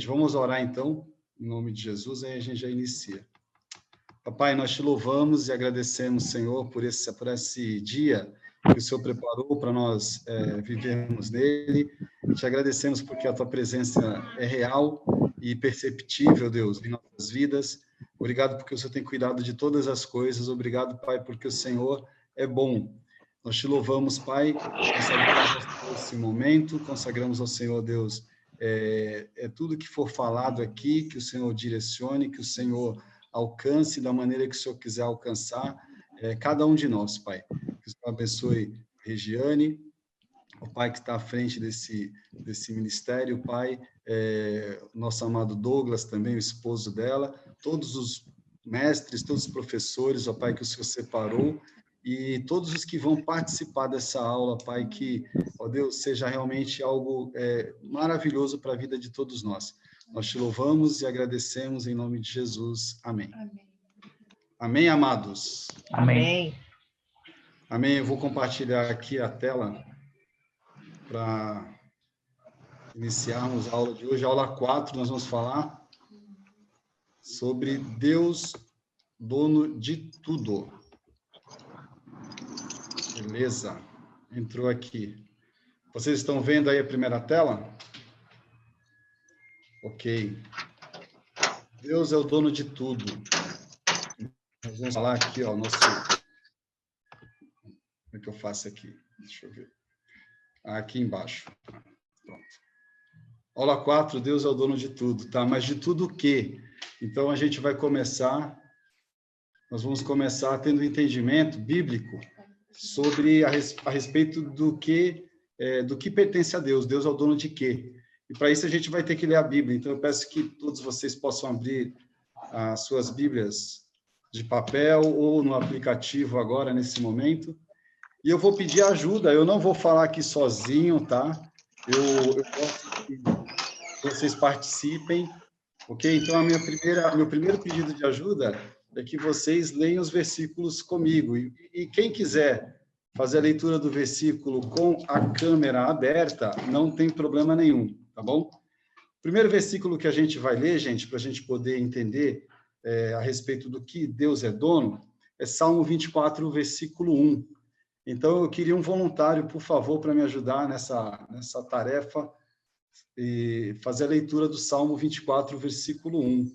vamos orar então, em nome de Jesus, aí a gente já inicia. Papai, nós te louvamos e agradecemos, Senhor, por esse dia que o Senhor preparou para nós vivermos nele. Te agradecemos porque a tua presença é real e perceptível, Deus, em nossas vidas. Obrigado porque o Senhor tem cuidado de todas as coisas. Obrigado, Pai, porque o Senhor é bom. Nós te louvamos, Pai, consagramos ao Senhor esse momento, consagramos ao Senhor, Deus, tudo que for falado aqui, que o Senhor direcione, que o Senhor alcance da maneira que o Senhor quiser alcançar cada um de nós, Pai. Que o Senhor abençoe Regiane, o Pai que está à frente desse ministério, Pai, nosso amado Douglas também, o esposo dela, todos os mestres, todos os professores, ó Pai, que o Senhor separou, e todos os que vão participar dessa aula, Pai, que, ó Deus, seja realmente algo maravilhoso para a vida de todos nós. Nós te louvamos e agradecemos em nome de Jesus. Amém. Amém. Amém, amados? Amém. Amém. Eu vou compartilhar aqui a tela para iniciarmos a aula de hoje. Aula 4, nós vamos falar sobre Deus, dono de tudo. Beleza. Entrou aqui. Vocês estão vendo aí a primeira tela? Ok. Deus é o dono de tudo. Nós vamos falar aqui, ó, nosso... Como é que eu faço aqui? Deixa eu ver. Aqui embaixo. Pronto. Aula 4, Deus é o dono de tudo, tá? Mas de tudo o quê? Então, a gente vai começar... Nós vamos começar tendo um entendimento bíblico sobre a respeito do que pertence a Deus. Deus é o dono de quê? E para isso a gente vai ter que ler a Bíblia. Então eu peço que todos vocês possam abrir as suas Bíblias de papel ou no aplicativo agora, nesse momento. E eu vou pedir ajuda. Eu não vou falar aqui sozinho, tá? Eu gosto que vocês participem, ok? Então meu primeiro pedido de ajuda é que vocês leiam os versículos comigo. E quem quiser fazer a leitura do versículo com a câmera aberta, não tem problema nenhum, tá bom? O primeiro versículo que a gente vai ler, gente, para a gente poder entender a respeito do que Deus é dono, é Salmo 24, versículo 1. Então, eu queria um voluntário, por favor, para me ajudar nessa tarefa e fazer a leitura do Salmo 24, versículo 1.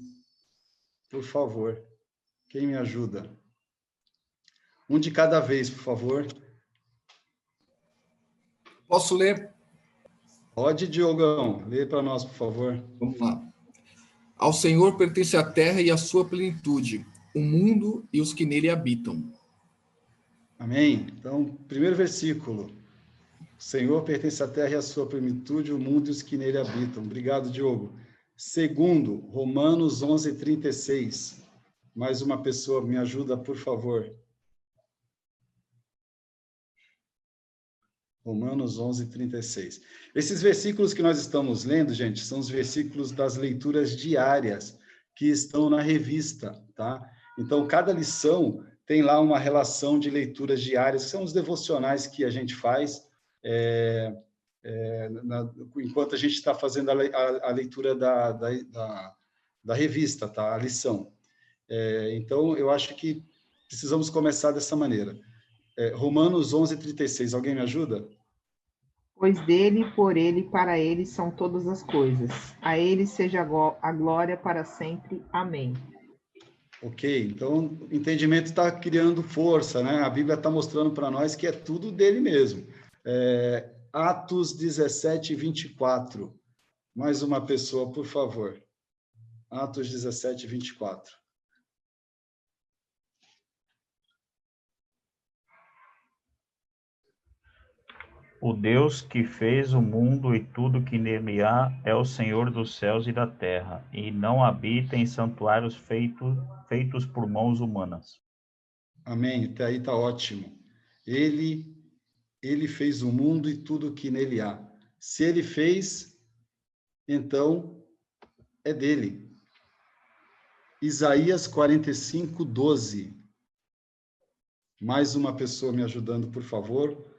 Por favor. Quem me ajuda? Um de cada vez, por favor. Posso ler? Pode, Diogão. Lê para nós, por favor. Vamos lá. Ao Senhor pertence a terra e a sua plenitude, o mundo e os que nele habitam. Amém? Então, primeiro versículo. O Senhor pertence à terra e a sua plenitude, o mundo e os que nele habitam. Obrigado, Diogo. Segundo, Romanos 11, 36. Mais uma pessoa me ajuda, por favor. Romanos 11, 36. Esses versículos que nós estamos lendo, gente, são os versículos das leituras diárias que estão na revista, tá? Então, cada lição tem lá uma relação de leituras diárias, que são os devocionais que a gente faz enquanto a gente está fazendo a leitura da revista, tá? A lição. Então, eu acho que precisamos começar dessa maneira. Romanos 11, 36. Alguém me ajuda? Pois dele, por ele e para ele são todas as coisas. A ele seja a glória para sempre. Amém. Ok, então o entendimento está criando força, né? A Bíblia está mostrando para nós que é tudo dele mesmo. Atos 17, 24. Mais uma pessoa, por favor. Atos 17, 24. O Deus que fez o mundo e tudo que nele há é o Senhor dos céus e da terra, e não habita em santuários feitos por mãos humanas. Amém, até aí está ótimo. Ele fez o mundo e tudo que nele há. Se ele fez, então é dele. Isaías 45, 12. Mais uma pessoa me ajudando, por favor.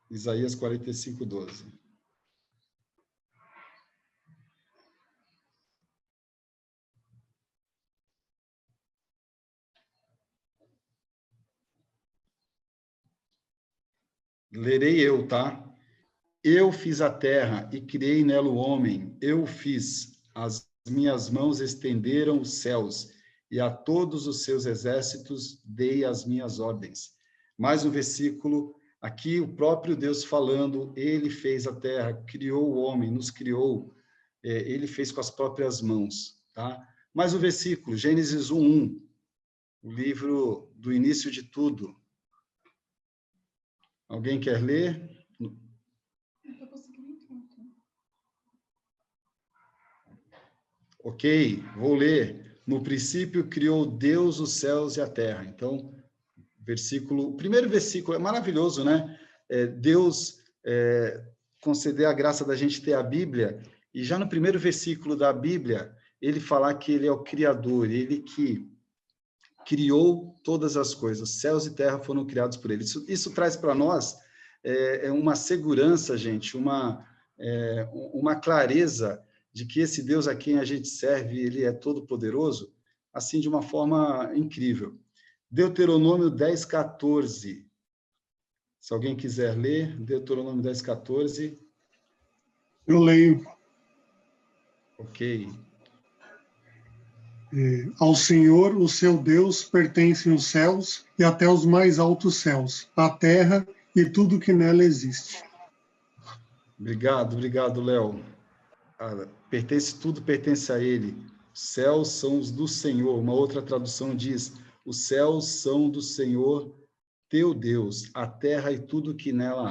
Isaías 45, 12. lerei eu, tá? Eu fiz a terra e criei nela o homem. Eu fiz, as minhas mãos estenderam os céus, e a todos os seus exércitos dei as minhas ordens. Mais um versículo, aqui o próprio Deus falando, ele fez a terra, criou o homem, nos criou, ele fez com as próprias mãos, tá? Mais um versículo, Gênesis 1:1, o livro do início de tudo. Alguém quer ler? Ok, vou ler. No princípio criou Deus os céus e a terra. Então, o primeiro versículo é maravilhoso, né? Deus conceder a graça da gente ter a Bíblia, e já no primeiro versículo da Bíblia, ele falar que ele é o Criador, ele que criou todas as coisas, céus e terra foram criados por ele. Isso traz para nós uma segurança, gente, uma clareza de que esse Deus a quem a gente serve, ele é todo-poderoso, assim, de uma forma incrível. Deuteronômio 10:14. Se alguém quiser ler, Deuteronômio 10:14. Eu leio. Ok. Ao Senhor, o seu Deus, pertencem os céus e até os mais altos céus, a terra e tudo que nela existe. Obrigado, Léo. Tudo pertence a ele. Os céus são os do Senhor. Uma outra tradução diz: os céus são do Senhor, teu Deus, a terra e tudo que nela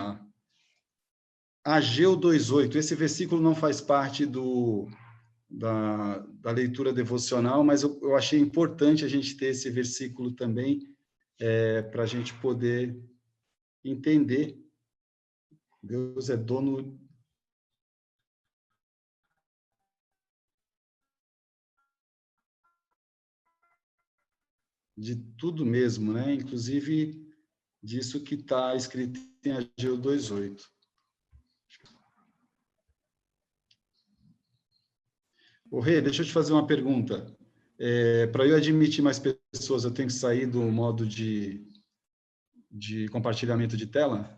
há. Ageu 2:8. Esse versículo não faz parte da leitura devocional, mas eu achei importante a gente ter esse versículo também, para a gente poder entender. Deus é dono de tudo mesmo, né? Inclusive disso que está escrito em Ageu 2:8. Ô, Rê, deixa eu te fazer uma pergunta. Para eu admitir mais pessoas, eu tenho que sair do modo de compartilhamento de tela?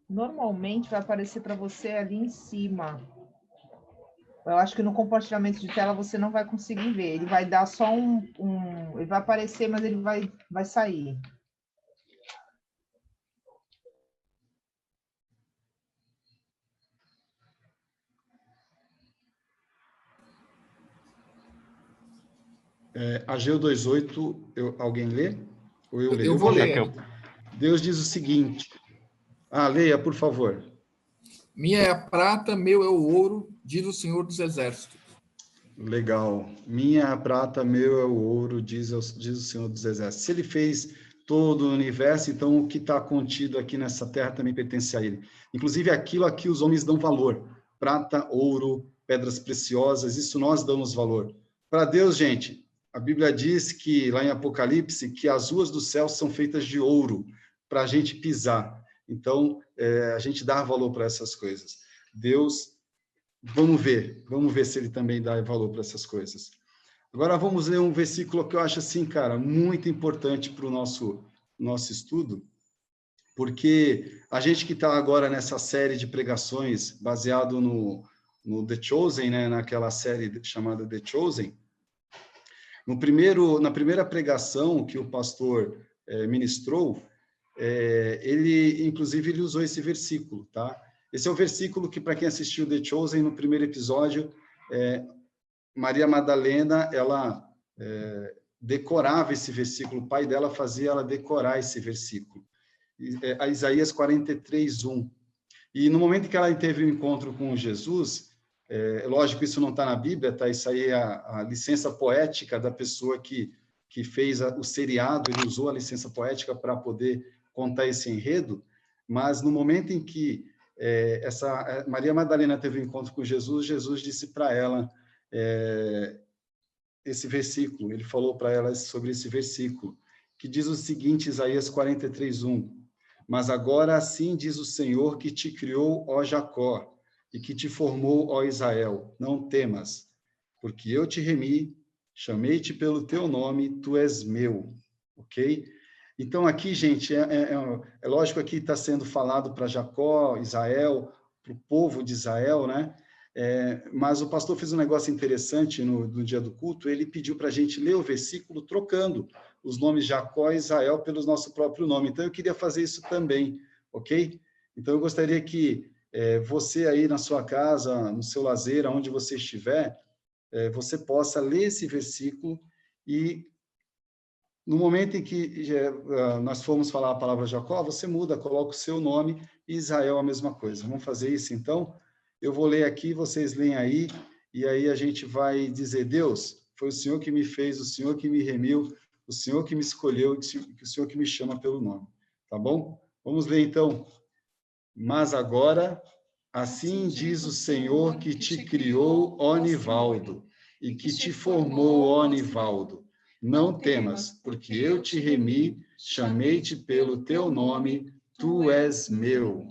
Normalmente vai aparecer para você ali em cima. Eu acho que no compartilhamento de tela você não vai conseguir ver. Ele vai dar só ele vai aparecer, mas ele vai sair. Ageu 2:8, alguém lê? Ou eu leio? Eu vou ler. Deus diz o seguinte. Leia, por favor. Minha é a prata, meu é o ouro, diz o Senhor dos Exércitos. Legal. Minha é a prata, meu é o ouro, diz o Senhor dos Exércitos. Se ele fez todo o universo, então o que está contido aqui nessa terra também pertence a ele. Inclusive aquilo a que os homens dão valor. Prata, ouro, pedras preciosas, isso nós damos valor. Para Deus, gente, a Bíblia diz que, lá em Apocalipse, que as ruas do céu são feitas de ouro, para a gente pisar. Então, a gente dá valor para essas coisas. Deus, vamos ver se ele também dá valor para essas coisas. Agora vamos ler um versículo que eu acho assim, cara, muito importante para o nosso estudo, porque a gente que está agora nessa série de pregações baseado no The Chosen, né, naquela série chamada The Chosen, na primeira pregação que o pastor ministrou, inclusive, ele usou esse versículo, tá? Esse é o versículo que, para quem assistiu The Chosen, no primeiro episódio, Maria Madalena, ela decorava esse versículo, o pai dela fazia ela decorar esse versículo, a Isaías 43:1. E no momento que ela teve o encontro com Jesus, lógico, isso não está na Bíblia, tá? Isso aí é a licença poética da pessoa que fez o seriado, ele usou a licença poética para poder contar esse enredo, mas no momento em que Maria Madalena teve um encontro com Jesus, Jesus disse para ela esse versículo, ele falou para ela sobre esse versículo, que diz o seguinte, Isaías 43:1, mas agora assim diz o Senhor que te criou, ó Jacó, e que te formou, ó Israel, não temas, porque eu te remi, chamei-te pelo teu nome, tu és meu, ok? Então, aqui, gente, é lógico que está sendo falado para Jacó, Israel, para o povo de Israel, né? Mas o pastor fez um negócio interessante no dia do culto, ele pediu para a gente ler o versículo trocando os nomes Jacó e Israel pelo nosso próprio nome. Então, eu queria fazer isso também, ok? Então, eu gostaria que você aí na sua casa, no seu lazer, aonde você estiver, você possa ler esse versículo e no momento em que nós formos falar a palavra Jacó, você muda, coloca o seu nome e Israel a mesma coisa. Vamos fazer isso, então? Eu vou ler aqui, vocês leem aí, e aí a gente vai dizer, Deus, foi o Senhor que me fez, o Senhor que me remiu, o Senhor que me escolheu, o Senhor que me chama pelo nome. Tá bom? Vamos ler, então. Mas agora, assim diz o Senhor que te criou, ó Nivaldo, e que te formou, ó Nivaldo. Não temas, porque eu te remi, chamei-te pelo teu nome, tu és meu.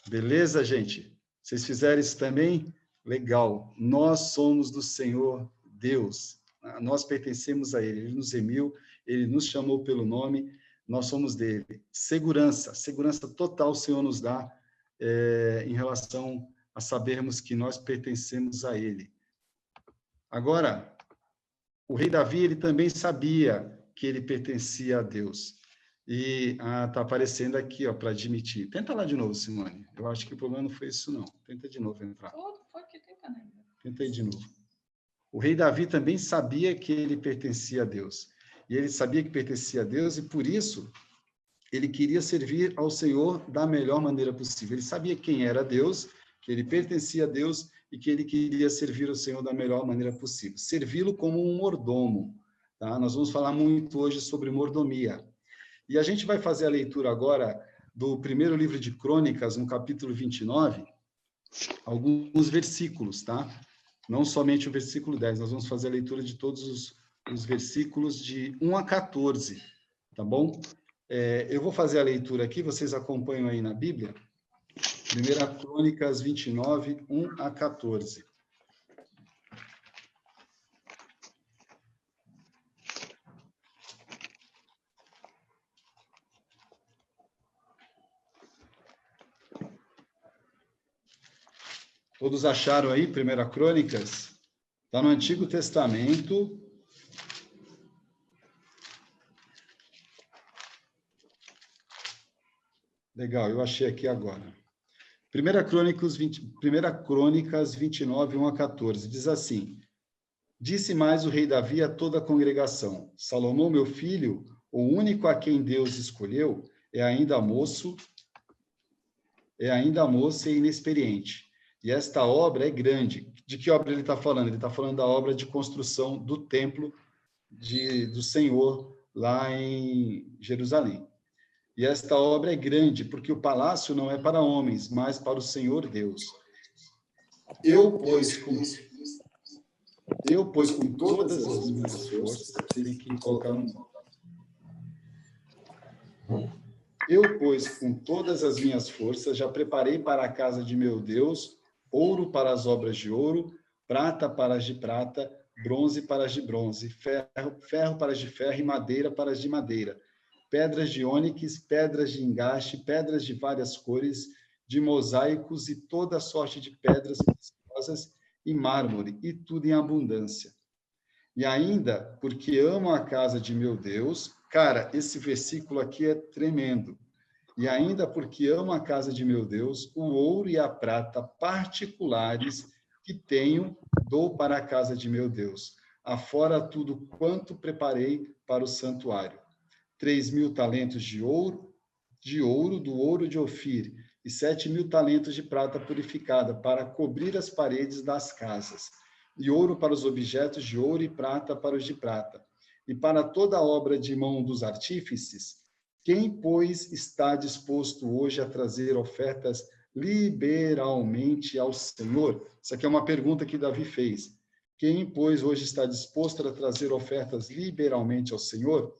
Beleza, gente? Vocês fizeram isso também? Legal. Nós somos do Senhor Deus. Nós pertencemos a Ele. Ele nos remiu, Ele nos chamou pelo nome, nós somos dele. Segurança total o Senhor nos dá em relação a sabermos que nós pertencemos a Ele. Agora, o rei Davi, ele também sabia que ele pertencia a Deus. E está aparecendo aqui, para admitir. Tenta lá de novo, Simone. Eu acho que o problema não foi isso, não. Tenta de novo entrar. Foi aqui tentando ainda. Tenta aí de novo. O rei Davi também sabia que ele pertencia a Deus. E ele sabia que pertencia a Deus, e por isso ele queria servir ao Senhor da melhor maneira possível. Ele sabia quem era Deus, que ele pertencia a Deus, e que ele queria servir o Senhor da melhor maneira possível. Servi-lo como um mordomo. Tá? Nós vamos falar muito hoje sobre mordomia. E a gente vai fazer a leitura agora do primeiro livro de Crônicas, no capítulo 29, alguns versículos, tá? Não somente o versículo 10, nós vamos fazer a leitura de todos os versículos de 1 a 14, tá bom? Eu vou fazer a leitura aqui, vocês acompanham aí na Bíblia. 1 Crônicas 29, 1 a 14. Todos acharam aí 1 Crônicas? Está no Antigo Testamento. Legal, eu achei aqui agora. 1 Crônicas 29, 1 a 14, diz assim: Disse mais o rei Davi a toda a congregação: Salomão, meu filho, o único a quem Deus escolheu, é ainda moço e inexperiente. E esta obra é grande. De que obra ele está falando? Ele está falando da obra de construção do templo do Senhor lá em Jerusalém. E esta obra é grande, porque o palácio não é para homens, mas para o Senhor Deus. Eu, pois, com todas as minhas forças, tem que colocar no... Eu, pois, com todas as minhas forças, já preparei para a casa de meu Deus ouro para as obras de ouro, prata para as de prata, bronze para as de bronze, ferro para as de ferro e madeira para as de madeira, pedras de ônix, pedras de engaste, pedras de várias cores, de mosaicos e toda sorte de pedras preciosas e mármore, e tudo em abundância. E ainda, porque amo a casa de meu Deus, cara, esse versículo aqui é tremendo. E ainda porque amo a casa de meu Deus, o ouro e a prata particulares que tenho, dou para a casa de meu Deus, afora tudo quanto preparei para o santuário. 3.000 talentos de ouro do ouro de Ofir, e 7.000 talentos de prata purificada, para cobrir as paredes das casas, e ouro para os objetos de ouro e prata para os de prata, e para toda a obra de mão dos artífices. Quem, pois, está disposto hoje a trazer ofertas liberalmente ao Senhor? Essa aqui é uma pergunta que Davi fez. Quem, pois, hoje está disposto a trazer ofertas liberalmente ao Senhor?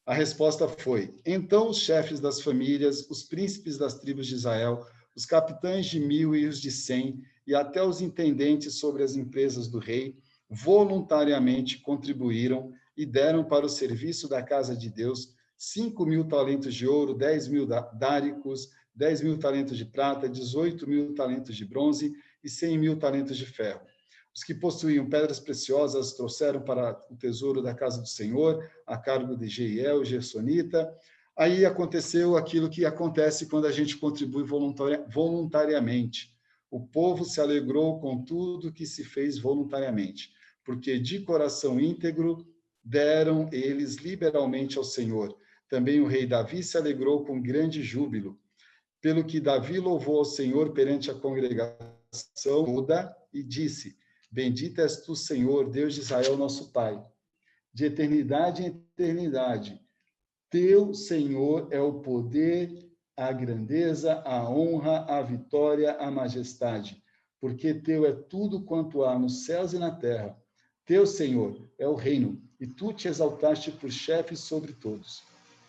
A resposta foi: então os chefes das famílias, os príncipes das tribos de Israel, os capitães de 1000 e os de 100, e até os intendentes sobre as empresas do rei, voluntariamente contribuíram e deram para o serviço da casa de Deus 5.000 talentos de ouro, 10.000 dáricos, 10.000 talentos de prata, 18.000 talentos de bronze e 100.000 talentos de ferro. Os que possuíam pedras preciosas trouxeram para o tesouro da casa do Senhor, a cargo de Jeiel, Gersonita. Aí aconteceu aquilo que acontece quando a gente contribui voluntariamente. O povo se alegrou com tudo que se fez voluntariamente, porque de coração íntegro deram eles liberalmente ao Senhor. Também o rei Davi se alegrou com grande júbilo, pelo que Davi louvou ao Senhor perante a congregação toda e disse: Bendito és tu, Senhor, Deus de Israel, nosso Pai, de eternidade em eternidade. Teu, Senhor, é o poder, a grandeza, a honra, a vitória, a majestade, porque teu é tudo quanto há nos céus e na terra. Teu, Senhor, é o reino, e tu te exaltaste por chefe sobre todos.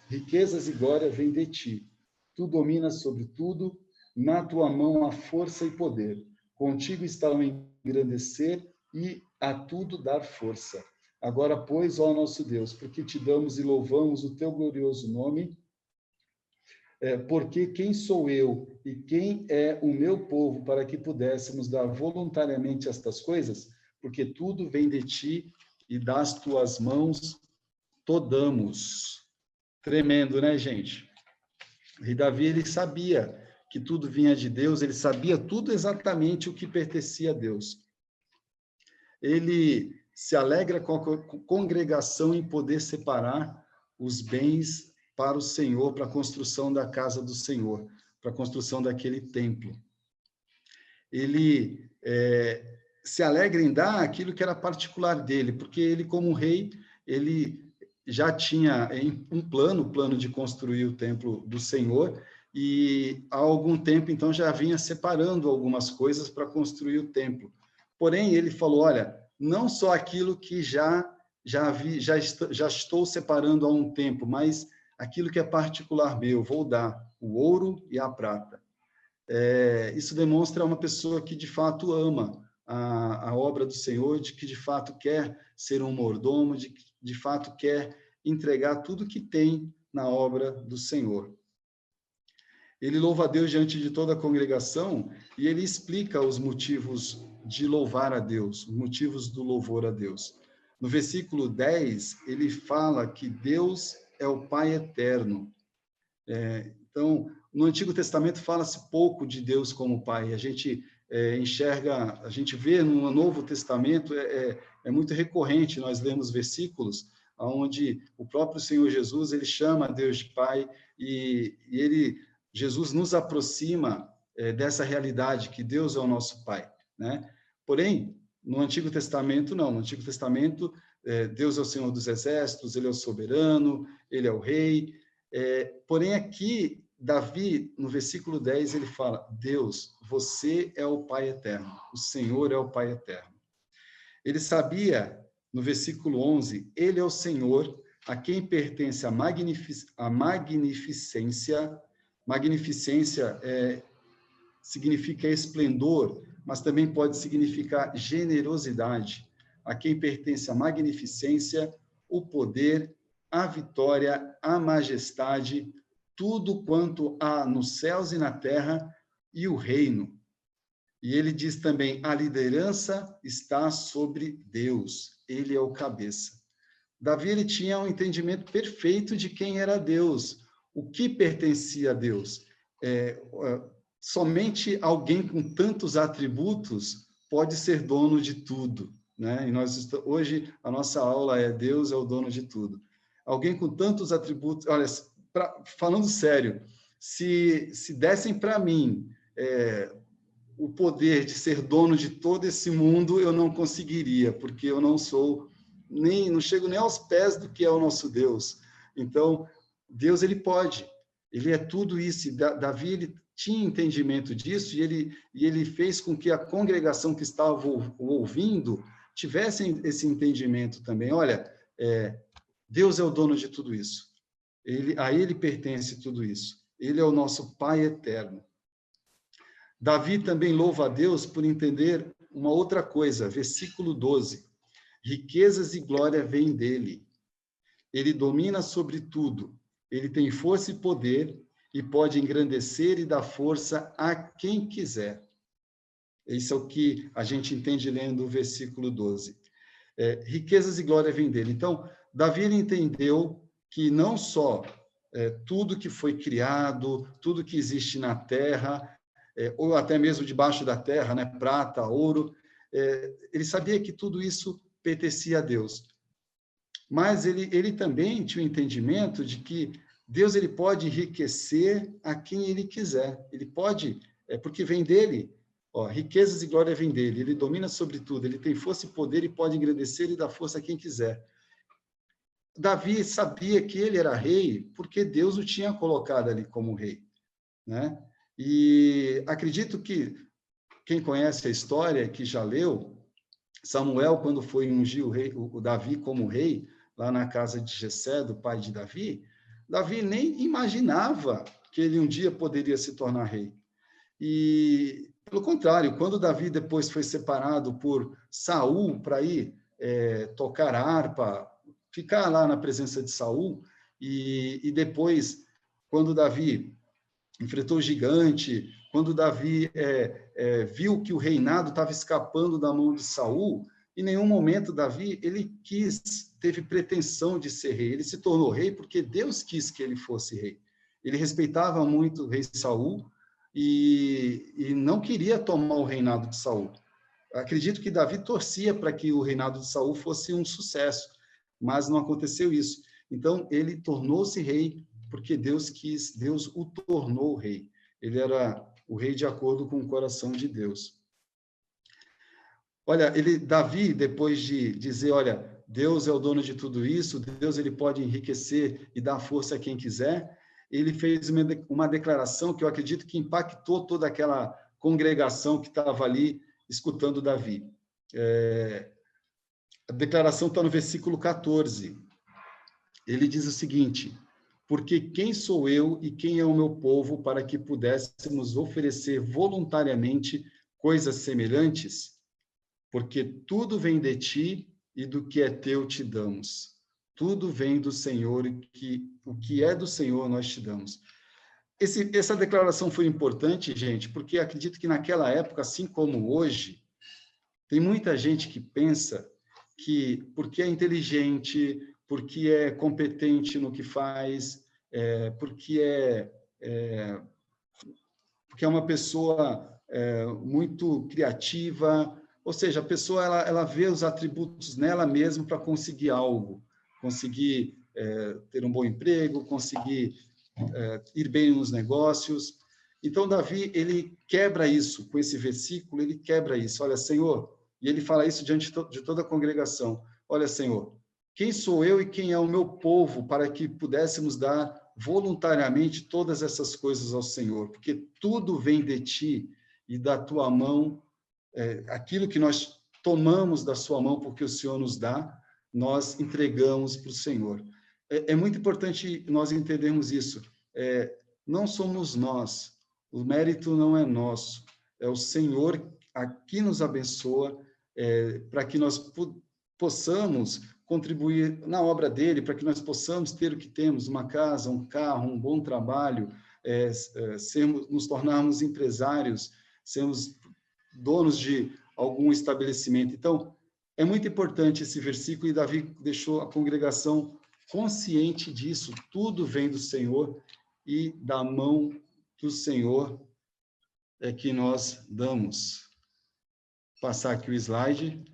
Riquezas e glória vêm de ti. Tu dominas sobre tudo, na tua mão há força e poder. Contigo está o engrandecer e a tudo dar força. Agora, pois, ó nosso Deus, porque te damos e louvamos o teu glorioso nome, porque quem sou eu e quem é o meu povo para que pudéssemos dar voluntariamente estas coisas? Porque tudo vem de ti e das tuas mãos todamos. Tremendo, né, gente? E Davi, ele sabia que tudo vinha de Deus, ele sabia tudo exatamente o que pertencia a Deus. Ele se alegra com a congregação em poder separar os bens para o Senhor, para a construção da casa do Senhor, para a construção daquele templo. Ele se alegra em dar aquilo que era particular dele, porque ele, como rei, ele já tinha um plano de construir o templo do Senhor, e há algum tempo, então, já vinha separando algumas coisas para construir o templo. Porém, ele falou, olha, não só aquilo que já estou separando há um tempo, mas aquilo que é particular meu, vou dar o ouro e a prata. Isso demonstra uma pessoa que, de fato, ama a obra do Senhor, que, de fato, quer ser um mordomo, de fato, quer entregar tudo que tem na obra do Senhor. Ele louva a Deus diante de toda a congregação e ele explica os motivos de louvar a Deus, os motivos do louvor a Deus. No versículo 10, ele fala que Deus é o Pai eterno. Então, no Antigo Testamento fala-se pouco de Deus como Pai. A gente enxerga, a gente vê no Novo Testamento, é muito recorrente, nós lemos versículos onde o próprio Senhor Jesus, ele chama a Deus de Pai, e Jesus nos aproxima dessa realidade, que Deus é o nosso Pai, né? Porém, no Antigo Testamento, não. No Antigo Testamento, Deus é o Senhor dos Exércitos, ele é o soberano, ele é o rei. Porém, aqui, Davi, no versículo 10, ele fala, Deus, você é o Pai eterno, o Senhor é o Pai eterno. Ele sabia, no versículo 11, ele é o Senhor a quem pertence a magnificência. Magnificência significa esplendor, mas também pode significar generosidade. A quem pertence a magnificência, o poder, a vitória, a majestade, tudo quanto há nos céus e na terra, e o reino. E ele diz também, a liderança está sobre Deus, ele é o cabeça. Davi, ele tinha um entendimento perfeito de quem era Deus, o que pertencia a Deus. Somente alguém com tantos atributos pode ser dono de tudo, né? E hoje a nossa aula é Deus é o dono de tudo. Alguém com tantos atributos, olha, falando sério, se dessem para mim o poder de ser dono de todo esse mundo, eu não conseguiria, porque eu não chego nem aos pés do que é o nosso Deus. Então, Deus, ele pode, ele é tudo isso. E Davi, ele tinha entendimento disso, e ele fez com que a congregação que estava ouvindo tivesse esse entendimento também. Olha, Deus é o dono de tudo isso. A ele pertence tudo isso. Ele é o nosso Pai eterno. Davi também louva a Deus por entender uma outra coisa, versículo 12. Riquezas e glória vêm dele. Ele domina sobre tudo. ele tem força e poder e pode engrandecer e dar força a quem quiser. Isso é o que a gente entende lendo o versículo 12. Riquezas e glória vêm dele. Então, Davi ele entendeu que não só tudo que foi criado, tudo que existe na terra, ou até mesmo debaixo da terra, né, prata, ouro, ele sabia que tudo isso pertencia a Deus. Mas ele também tinha o entendimento de que Deus ele pode enriquecer a quem ele quiser. Ele pode, porque vem dele. Riquezas e glória vem dele. Ele domina sobre tudo. Ele tem força e poder e pode engrandecer e dar força a quem quiser. Davi sabia que ele era rei porque Deus o tinha colocado ali como rei, né? E acredito que quem conhece a história, que já leu, Samuel, quando foi ungir o Davi como rei, lá na casa de Jessé, do pai de Davi, Davi nem imaginava que ele um dia poderia se tornar rei. E, pelo contrário, quando Davi depois foi separado por Saul para ir tocar a harpa, ficar lá na presença de Saul, e depois, quando Davi enfrentou o gigante, quando Davi viu que o reinado estava escapando da mão de Saul, em nenhum momento Davi ele teve pretensão de ser rei. Ele se tornou rei porque Deus quis que ele fosse rei. Ele respeitava muito o rei Saul e não queria tomar o reinado de Saul. Acredito que Davi torcia para que o reinado de Saul fosse um sucesso, mas não aconteceu isso. Então, ele tornou-se rei porque Deus quis, Deus o tornou rei. Ele era o rei de acordo com o coração de Deus. Olha, Davi, depois de dizer, olha, Deus é o dono de tudo isso, Deus ele pode enriquecer e dar força a quem quiser, ele fez uma declaração que eu acredito que impactou toda aquela congregação que estava ali escutando Davi. A declaração está no versículo 14. Ele diz o seguinte: porque quem sou eu e quem é o meu povo para que pudéssemos oferecer voluntariamente coisas semelhantes? Porque tudo vem de ti e do que é teu te damos. Tudo vem do Senhor e o que é do Senhor nós te damos. Essa declaração foi importante, gente, porque acredito que naquela época, assim como hoje, tem muita gente que pensa que porque é inteligente, porque é competente no que faz, porque é uma pessoa muito criativa, ou seja, a pessoa ela vê os atributos nela mesma para conseguir algo, conseguir ter um bom emprego, conseguir ir bem nos negócios. Então, Davi, ele quebra isso, com esse versículo, ele quebra isso. Olha, Senhor, e ele fala isso diante de toda a congregação. Olha, Senhor, quem sou eu e quem é o meu povo para que pudéssemos dar voluntariamente todas essas coisas ao Senhor? Porque tudo vem de ti e da tua mão, aquilo que nós tomamos da sua mão, porque o Senhor nos dá, nós entregamos para o Senhor. É muito importante nós entendermos isso. Não somos nós, o mérito não é nosso, é o Senhor que nos abençoa, para que nós possamos contribuir na obra dele, para que nós possamos ter o que temos, uma casa, um carro, um bom trabalho, nos tornarmos empresários, sermos donos de algum estabelecimento. Então, é muito importante esse versículo, e Davi deixou a congregação consciente disso. Tudo vem do Senhor, e da mão do Senhor é que nós damos. Vou passar aqui o slide.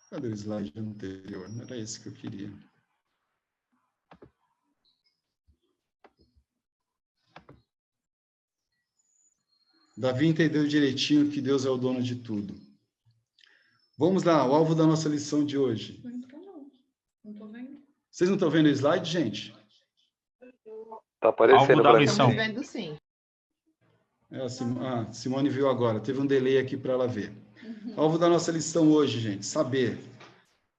Cadê o slide anterior? Não era esse que eu queria. Davi entendeu direitinho que Deus é o dono de tudo. Vamos lá, o alvo da nossa lição de hoje. Não estou vendo. Vocês não estão vendo o slide, gente? Tá aparecendo Alvo da para mim. lição. Estamos vendo sim. Simone viu agora, teve um delay aqui para ela ver. Alvo da nossa lição hoje, gente, saber.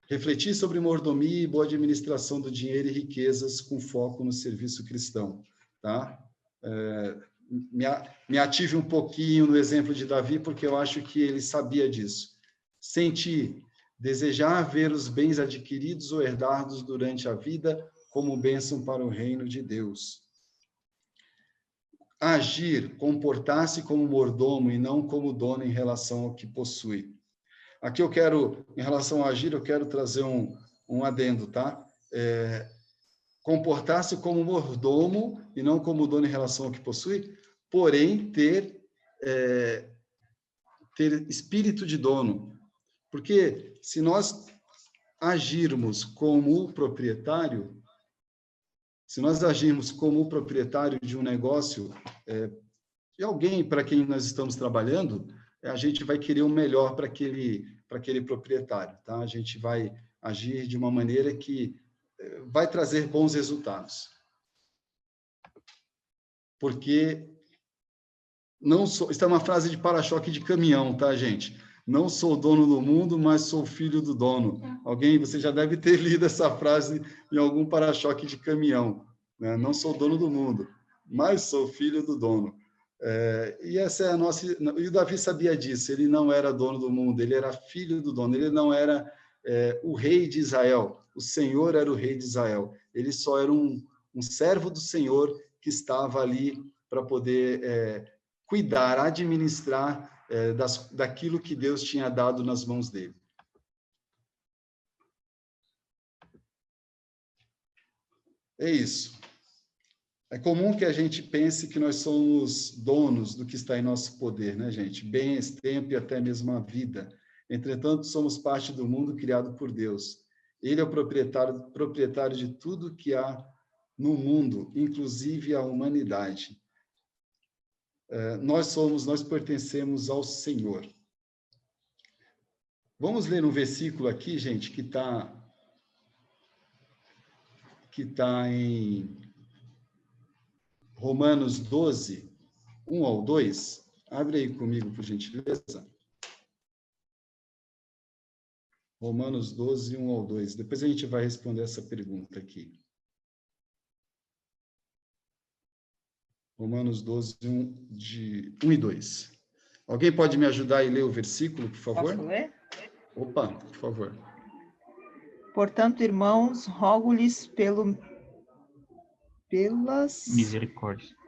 Refletir sobre mordomia e boa administração do dinheiro e riquezas com foco no serviço cristão. Tá? Me ative um pouquinho no exemplo de Davi, porque eu acho que ele sabia disso. Sentir desejar ver os bens adquiridos ou herdados durante a vida como bênção para o reino de Deus. Agir, comportar-se como mordomo e não como dono em relação ao que possui. Aqui eu quero, em relação a agir, eu quero trazer um adendo, tá? Comportar-se como mordomo e não como dono em relação ao que possui, porém ter espírito de dono. Porque se nós agirmos como o proprietário, se nós agirmos como o proprietário de um negócio, de alguém para quem nós estamos trabalhando, a gente vai querer o melhor para aquele proprietário, tá? A gente vai agir de uma maneira que vai trazer bons resultados. Porque isso é uma frase de para-choque de caminhão, tá, gente? Não sou dono do mundo, mas sou filho do dono. Você já deve ter lido essa frase em algum para-choque de caminhão, né? Não sou dono do mundo, mas sou filho do dono. E essa é a nossa. E o Davi sabia disso. Ele não era dono do mundo, ele era filho do dono. Ele não era o rei de Israel. O Senhor era o rei de Israel. Ele só era um servo do Senhor que estava ali para poder cuidar, administrar daquilo que Deus tinha dado nas mãos dele. É isso. É comum que a gente pense que nós somos donos do que está em nosso poder, né, gente? Bens, tempo e até mesmo a vida. Entretanto, somos parte do mundo criado por Deus. Ele é o proprietário de tudo que há no mundo, inclusive a humanidade. Nós pertencemos ao Senhor. Vamos ler um versículo aqui, gente, que está em Romanos 12, 1 ao 2. Abre aí comigo, por gentileza. Romanos 12, 1 ao 2. Depois a gente vai responder essa pergunta aqui. Romanos 12, 1 e 2. Alguém pode me ajudar e ler o versículo, por favor? Posso ler? Opa, por favor. Portanto, irmãos, rogo-lhes pelas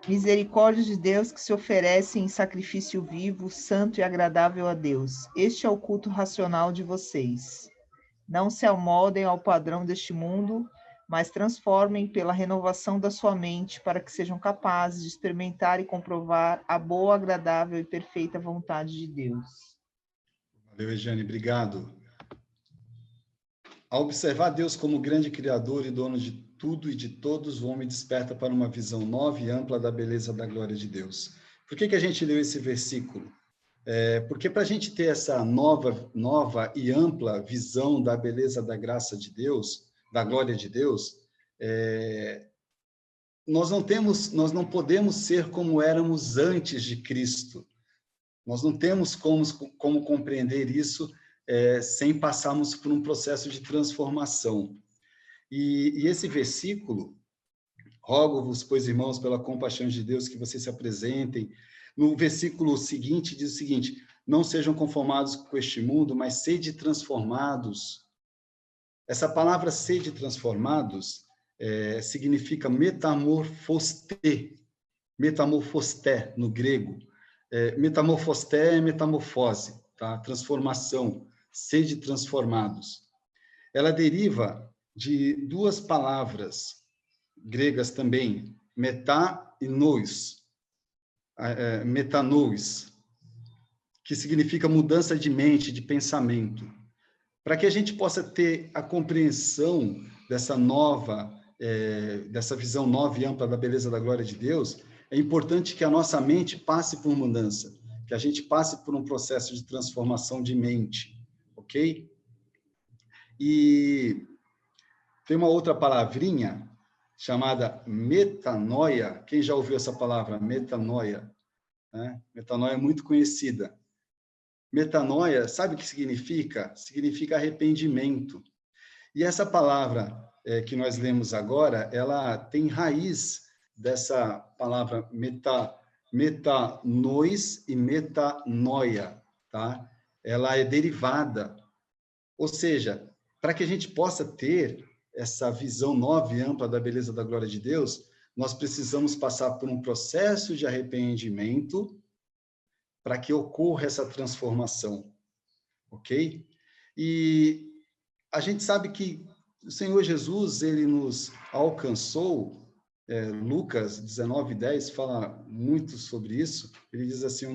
misericórdias de Deus que se oferecem em sacrifício vivo, santo e agradável a Deus. Este é o culto racional de vocês. Não se amoldem ao padrão deste mundo, mas transformem pela renovação da sua mente para que sejam capazes de experimentar e comprovar a boa, agradável e perfeita vontade de Deus. Valeu, Regiane, obrigado. Ao observar Deus como grande criador e dono de tudo e de todos, o homem desperta para uma visão nova e ampla da beleza da glória de Deus. Por que a gente leu esse versículo? Porque para a gente ter essa nova e ampla visão da beleza da graça de Deus, da glória de Deus, nós não podemos ser como éramos antes de Cristo. Nós não temos como compreender isso sem passarmos por um processo de transformação. E esse versículo, rogo-vos, pois, irmãos, pela compaixão de Deus, que vocês se apresentem. No versículo seguinte, diz o seguinte: não sejam conformados com este mundo, mas sede transformados. Essa palavra sede transformados significa metamorfoste no grego. Metamorfoste é metamorfose, tá? Transformação, sede transformados. Ela deriva de duas palavras gregas também, metá e nous, metanous, que significa mudança de mente, de pensamento. Para que a gente possa ter a compreensão dessa visão nova e ampla da beleza da glória de Deus, é importante que a nossa mente passe por mudança, que a gente passe por um processo de transformação de mente, ok? E tem uma outra palavrinha chamada metanoia. Quem já ouviu essa palavra, metanoia? Né? Metanoia é muito conhecida. Metanoia, sabe o que significa? Significa arrependimento. E essa palavra que nós lemos agora, ela tem raiz dessa palavra metanois e metanoia, tá? Ela é derivada Ou seja, para que a gente possa ter essa visão nova e ampla da beleza da glória de Deus, nós precisamos passar por um processo de arrependimento para que ocorra essa transformação, ok? E a gente sabe que o Senhor Jesus, ele nos alcançou, Lucas 19:10 fala muito sobre isso. Ele diz assim: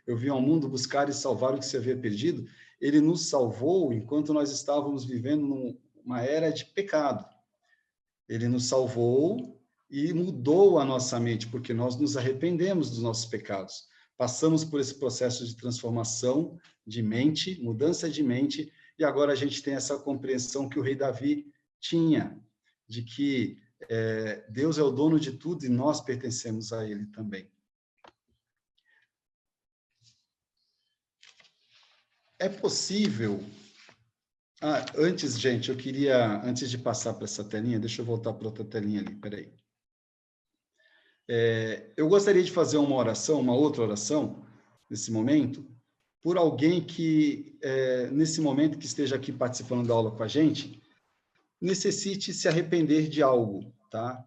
eu vim ao mundo buscar e salvar o que se havia perdido. Ele nos salvou enquanto nós estávamos vivendo numa era de pecado. Ele nos salvou e mudou a nossa mente, porque nós nos arrependemos dos nossos pecados. Passamos por esse processo de transformação de mente, mudança de mente, e agora a gente tem essa compreensão que o rei Davi tinha, de que Deus é o dono de tudo e nós pertencemos a ele também. É possível... antes, gente, antes de passar para essa telinha, deixa eu voltar para outra telinha ali, peraí. Eu gostaria de fazer uma outra oração, nesse momento, por alguém que, nesse momento que esteja aqui participando da aula com a gente, necessite se arrepender de algo, tá?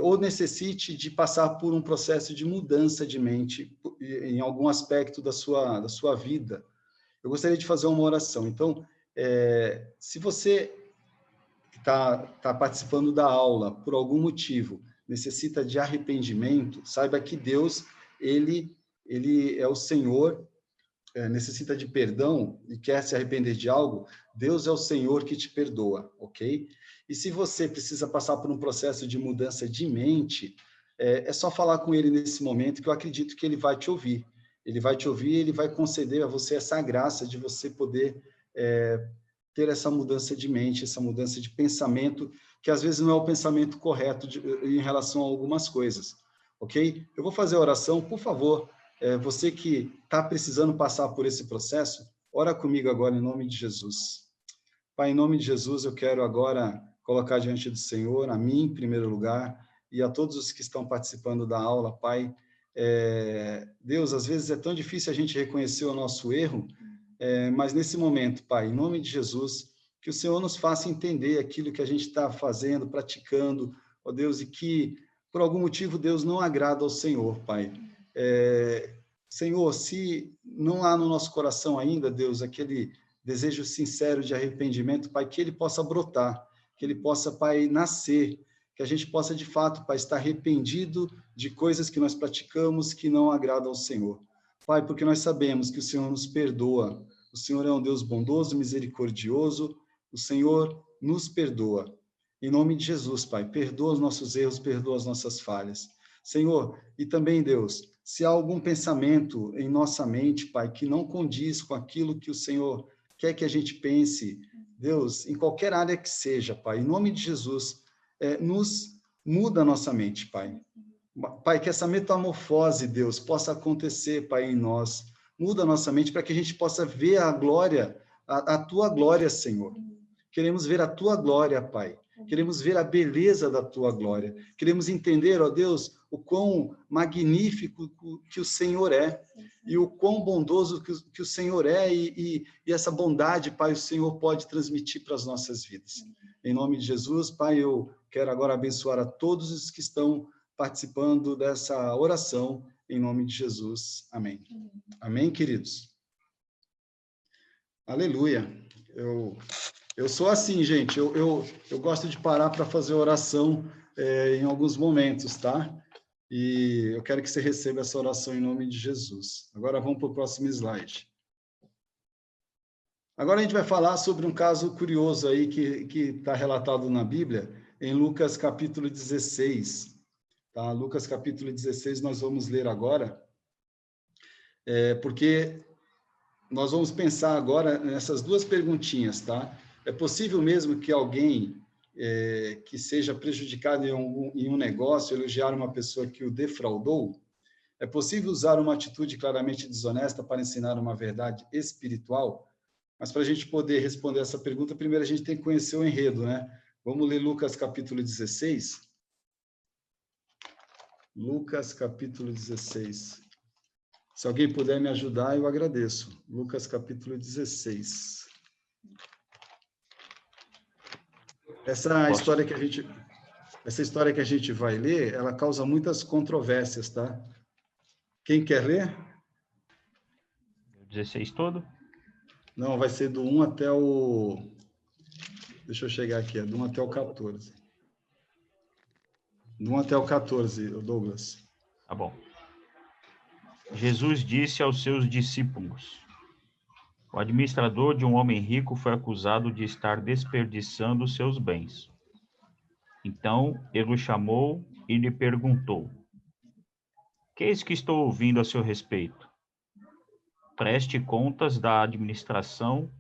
Ou necessite de passar por um processo de mudança de mente em algum aspecto da sua vida. Eu gostaria de fazer uma oração. Então, se você está participando da aula por algum motivo, necessita de arrependimento, saiba que Deus, ele é o Senhor, necessita de perdão e quer se arrepender de algo, Deus é o Senhor que te perdoa, ok? E se você precisa passar por um processo de mudança de mente, é só falar com ele nesse momento, que eu acredito que ele vai te ouvir. Ele vai te ouvir, ele vai conceder a você essa graça de você poder ter essa mudança de mente, essa mudança de pensamento, que às vezes não é o pensamento correto em relação a algumas coisas, ok? Eu vou fazer a oração, por favor, você que está precisando passar por esse processo, ora comigo agora em nome de Jesus. Pai, em nome de Jesus, eu quero agora colocar diante do Senhor, a mim em primeiro lugar, e a todos os que estão participando da aula, Pai. Deus, às vezes é tão difícil a gente reconhecer o nosso erro, mas nesse momento, Pai, em nome de Jesus, que o Senhor nos faça entender aquilo que a gente está fazendo, praticando, ó Deus, e que, por algum motivo, Deus não agrada ao Senhor, Pai. Senhor, se não há no nosso coração ainda, Deus, aquele desejo sincero de arrependimento, Pai, que ele possa brotar, que ele possa, Pai, nascer, que a gente possa, de fato, Pai, estar arrependido de coisas que nós praticamos que não agradam ao Senhor. Pai, porque nós sabemos que o Senhor nos perdoa, o Senhor é um Deus bondoso, misericordioso, o Senhor nos perdoa. Em nome de Jesus, Pai, perdoa os nossos erros, perdoa as nossas falhas. Senhor, e também, Deus, se há algum pensamento em nossa mente, Pai, que não condiz com aquilo que o Senhor quer que a gente pense, Deus, em qualquer área que seja, Pai, em nome de Jesus, nos muda a nossa mente, Pai. Pai, que essa metamorfose, Deus, possa acontecer, Pai, em nós. Muda a nossa mente para que a gente possa ver a glória, a Tua glória, Senhor. Queremos ver a Tua glória, Pai. Queremos ver a beleza da Tua glória. Queremos entender, ó Deus, o quão magnífico que o Senhor é e o quão bondoso que o Senhor é e essa bondade, Pai, o Senhor pode transmitir para as nossas vidas. Em nome de Jesus, Pai, eu quero agora abençoar a todos os que estão participando dessa oração, em nome de Jesus. Amém. Amém, queridos? Aleluia. Eu sou assim, gente, eu gosto de parar para fazer oração em alguns momentos, tá? E eu quero que você receba essa oração em nome de Jesus. Agora vamos para o próximo slide. Agora a gente vai falar sobre um caso curioso aí que está relatado na Bíblia, em Lucas capítulo 16. Tá? Lucas capítulo 16 nós vamos ler agora, porque nós vamos pensar agora nessas duas perguntinhas, tá? É possível mesmo que alguém que seja prejudicado em um negócio elogiar uma pessoa que o defraudou? É possível usar uma atitude claramente desonesta para ensinar uma verdade espiritual? Mas para a gente poder responder essa pergunta, primeiro a gente tem que conhecer o enredo, né? Vamos ler Lucas capítulo 16. Lucas capítulo 16. Se alguém puder me ajudar, eu agradeço. Lucas capítulo 16. Essa história que a gente vai ler, ela causa muitas controvérsias, tá? Quem quer ler? 16 todo? Não, vai ser do 1 até o... Deixa eu chegar aqui, do 1 até o 14. Do 1 até o 14, Douglas. Tá bom. Jesus disse aos seus discípulos: o administrador de um homem rico foi acusado de estar desperdiçando seus bens. Então ele o chamou e lhe perguntou: que é isso que estou ouvindo a seu respeito? Preste contas da administração,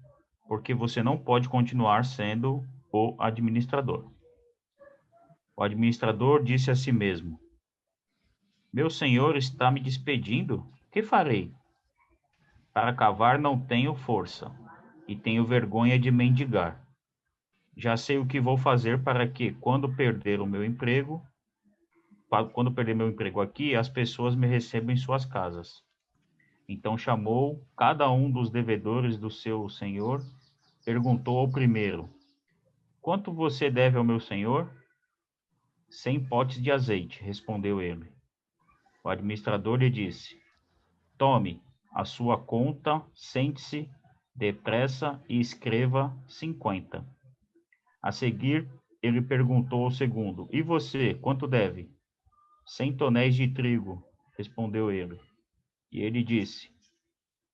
porque você não pode continuar sendo o administrador. O administrador disse a si mesmo: meu senhor está me despedindo? Que farei? Para cavar não tenho força, e tenho vergonha de mendigar. Já sei o que vou fazer para que, quando perder meu emprego aqui, as pessoas me recebam em suas casas. Então chamou cada um dos devedores do seu senhor, perguntou ao primeiro: quanto você deve ao meu senhor? 100 potes de azeite, respondeu ele. O administrador lhe disse: tome a sua conta, sente-se depressa e escreva 50. A seguir, ele perguntou ao segundo: e você, quanto deve? 100 tonéis de trigo, respondeu ele. E ele disse: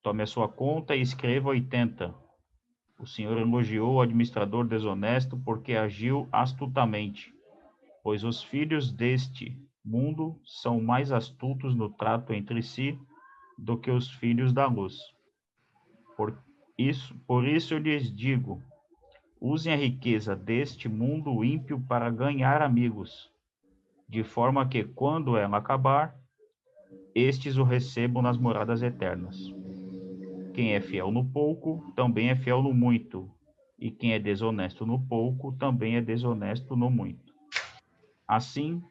tome a sua conta e escreva 80. O senhor elogiou o administrador desonesto porque agiu astutamente, pois os filhos deste mundo são mais astutos no trato entre si do que os filhos da luz. Por isso eu lhes digo: usem a riqueza deste mundo ímpio para ganhar amigos, de forma que, quando ela acabar, estes o recebam nas moradas eternas. Quem é fiel no pouco, também é fiel no muito, e quem é desonesto no pouco, também é desonesto no muito. Assim,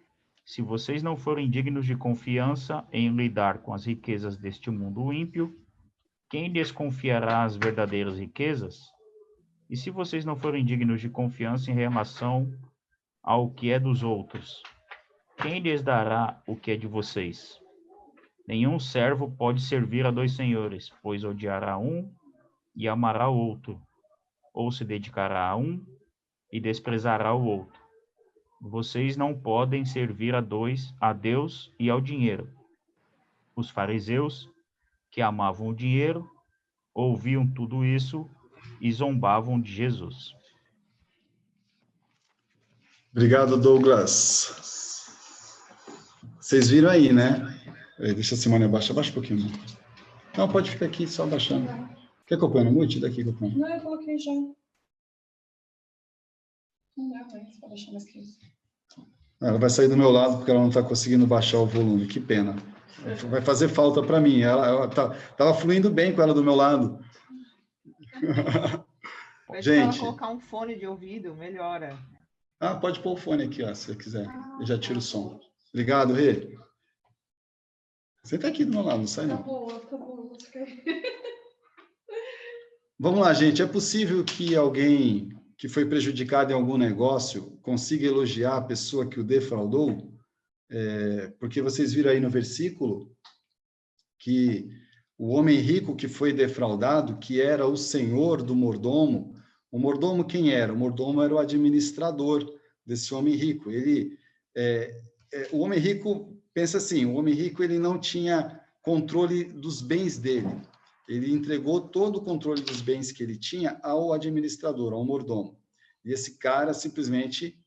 se vocês não forem dignos de confiança em lidar com as riquezas deste mundo ímpio, quem lhes confiará as verdadeiras riquezas? E se vocês não forem dignos de confiança em relação ao que é dos outros, quem lhes dará o que é de vocês? Nenhum servo pode servir a dois senhores, pois odiará um e amará o outro, ou se dedicará a um e desprezará o outro. Vocês não podem servir a Deus e ao dinheiro. Os fariseus, que amavam o dinheiro, ouviam tudo isso e zombavam de Jesus. Obrigado, Douglas. Vocês viram aí, né? Deixa a Simone abaixar. Abaixa um pouquinho. Não, pode ficar aqui, só abaixando. Quer que eu ponha no mute? Daqui que eu ponho. Não, eu coloquei já. Não dá mais para baixar mais que isso. Ela vai sair do meu lado porque ela não está conseguindo baixar o volume. Que pena. Vai fazer falta para mim. Ela estava fluindo bem com ela do meu lado. Gente, ela colocar um fone de ouvido, melhora. Ah, pode pôr o fone aqui, ó, se você quiser. Eu já tiro o som. Obrigado, Rê. Você está aqui do meu lado, não sai não. Tá boa. Vamos lá, gente. É possível que alguém que foi prejudicado em algum negócio consiga elogiar a pessoa que o defraudou? Porque vocês viram aí no versículo que o homem rico que foi defraudado, que era o senhor do mordomo. O mordomo quem era? O mordomo era o administrador desse homem rico. O homem rico, pensa assim, o homem rico ele não tinha controle dos bens dele. Ele entregou todo o controle dos bens que ele tinha ao administrador, ao mordomo. E esse cara simplesmente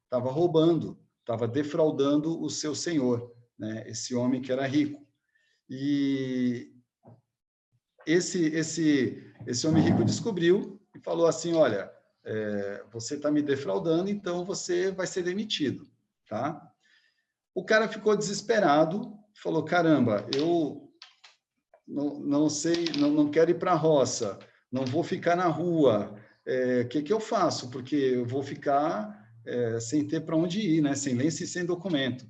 estava roubando, estava defraudando o seu senhor, né? Esse homem que era rico. E esse homem rico descobriu e falou assim, olha, você está me defraudando, então você vai ser demitido, tá? O cara ficou desesperado, falou, caramba, eu não sei, não quero ir para a roça, não vou ficar na rua, que eu faço? Porque eu vou ficar sem ter para onde ir, né? Sem lenço e sem documento.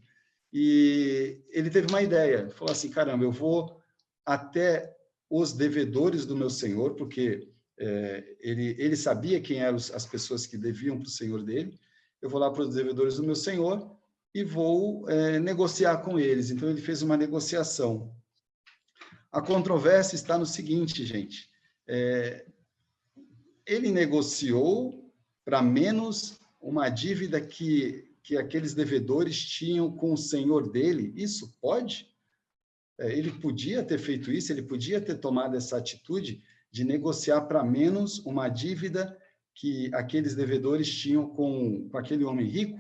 E ele teve uma ideia, falou assim, caramba, eu vou até os devedores do meu senhor, porque ele sabia quem eram as pessoas que deviam para o senhor dele. Eu vou lá para os devedores do meu senhor e vou negociar com eles. Então, ele fez uma negociação. A controvérsia está no seguinte, gente. Ele negociou para menos uma dívida que aqueles devedores tinham com o senhor dele. Isso pode? Ele podia ter feito isso, ele podia ter tomado essa atitude de negociar para menos uma dívida que aqueles devedores tinham com aquele homem rico.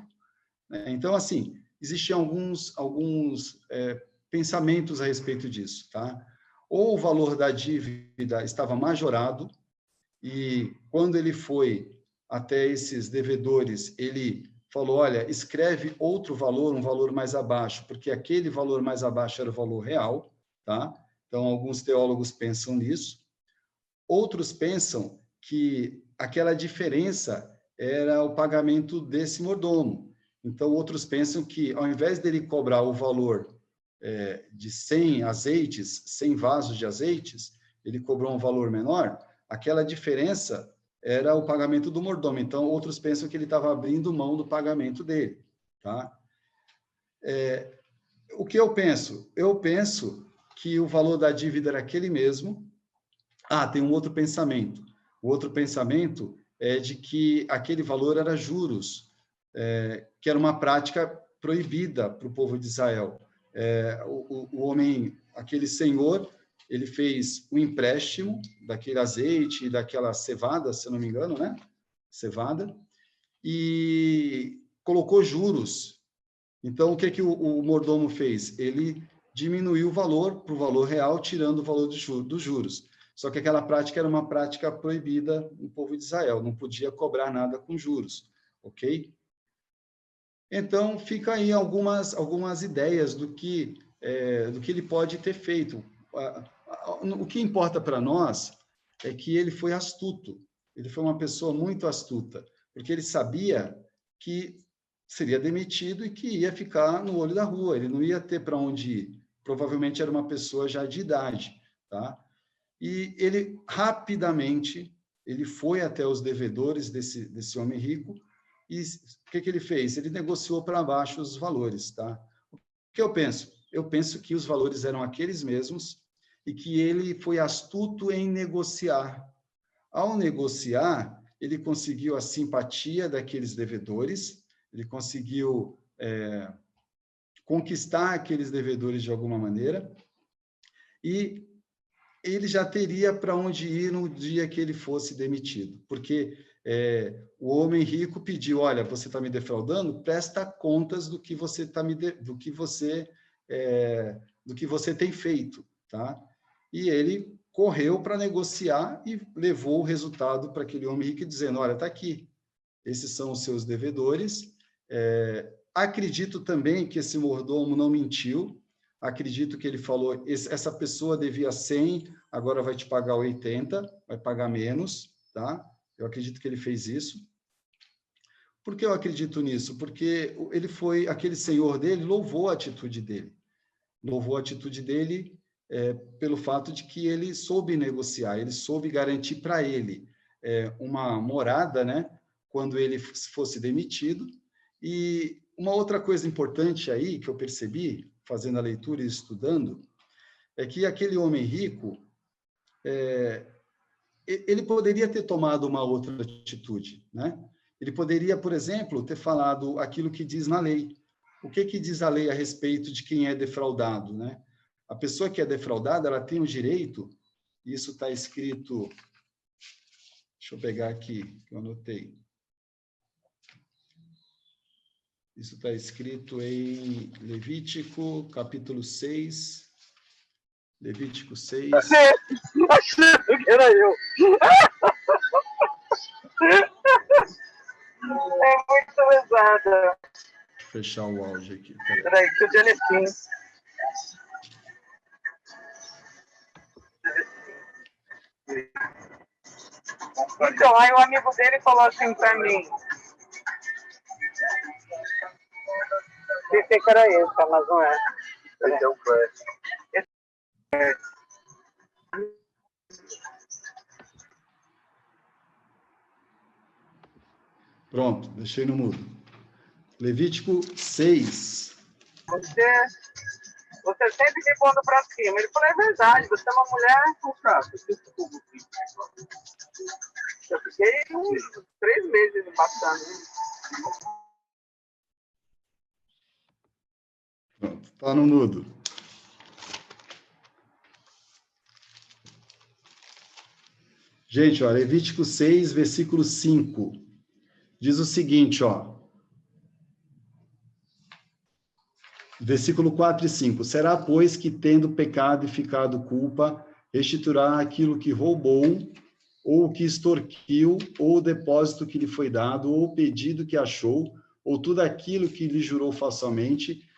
Então, assim, existiam alguns pensamentos a respeito disso, tá? Ou o valor da dívida estava majorado, e quando ele foi até esses devedores, ele falou, olha, escreve outro valor, um valor mais abaixo, porque aquele valor mais abaixo era o valor real, tá? Então, alguns teólogos pensam nisso. Outros pensam que aquela diferença era o pagamento desse mordomo. Então, outros pensam que, ao invés dele cobrar o valor de 100 azeites, 100 vasos de azeites, ele cobrou um valor menor, aquela diferença era o pagamento do mordomo. Então, outros pensam que ele estava abrindo mão do pagamento dele, tá? O que eu penso? Eu penso que o valor da dívida era aquele mesmo. Tem um outro pensamento. O outro pensamento é de que aquele valor era juros, que era uma prática proibida para o povo de Israel. O homem, aquele senhor, ele fez um empréstimo daquele azeite, daquela cevada, se eu não me engano, né? Cevada, e colocou juros. Então, o que o mordomo fez? Ele diminuiu o valor para o valor real, tirando o valor dos juros. Só que aquela prática era uma prática proibida no povo de Israel, não podia cobrar nada com juros, ok? Então, fica aí algumas ideias do que ele pode ter feito. O que importa para nós é que ele foi astuto, ele foi uma pessoa muito astuta, porque ele sabia que seria demitido e que ia ficar no olho da rua, ele não ia ter para onde ir. Provavelmente era uma pessoa já de idade, tá? E ele, rapidamente, ele foi até os devedores desse homem rico e o que ele fez? Ele negociou para baixo os valores, tá? O que eu penso? Eu penso que os valores eram aqueles mesmos e que ele foi astuto em negociar. Ao negociar, ele conseguiu a simpatia daqueles devedores, ele conseguiu conquistar aqueles devedores de alguma maneira, e ele já teria para onde ir no dia que ele fosse demitido, porque o homem rico pediu, olha, você está me defraudando, presta contas do que você tem feito, tá? E ele correu para negociar e levou o resultado para aquele homem rico, dizendo, olha, está aqui, esses são os seus devedores. Acredito também que esse mordomo não mentiu, acredito que ele falou, essa pessoa devia 100, agora vai te pagar 80, vai pagar menos, tá? Eu acredito que ele fez isso. Por que eu acredito nisso? Porque aquele senhor dele louvou a atitude dele. Louvou a atitude dele pelo fato de que ele soube negociar, ele soube garantir para ele uma morada, né? Quando ele fosse demitido. E uma outra coisa importante aí que eu percebi, fazendo a leitura e estudando, é que aquele homem rico, ele poderia ter tomado uma outra atitude, né? Ele poderia, por exemplo, ter falado aquilo que diz na lei. O que diz a lei a respeito de quem é defraudado, né? A pessoa que é defraudada, ela tem o direito, isso está escrito, deixa eu pegar aqui, que eu anotei. Isso está escrito em Levítico, capítulo 6. Levítico 6. Achando que era eu. É muito pesada. Vou fechar o áudio aqui. Peraí, que o Genesis. Então, aí o amigo dele falou assim pra mim. Pensei que era esse, mas não é. Esse é o Flash. Pronto, deixei no mudo. Levítico 6. Você sempre me pondo pra cima. Ele falou, é verdade, você é uma mulher com fraco. Eu fiquei uns 3 meses passando. Pronto, tá no mudo. Gente, ó, Levítico 6, versículo 5. Diz o seguinte, ó. Versículo 4 e 5. Será, pois, que tendo pecado e ficado culpa, restituirá aquilo que roubou, ou que extorquiu, ou o depósito que lhe foi dado, ou o pedido que achou, ou tudo aquilo que lhe jurou falsamente,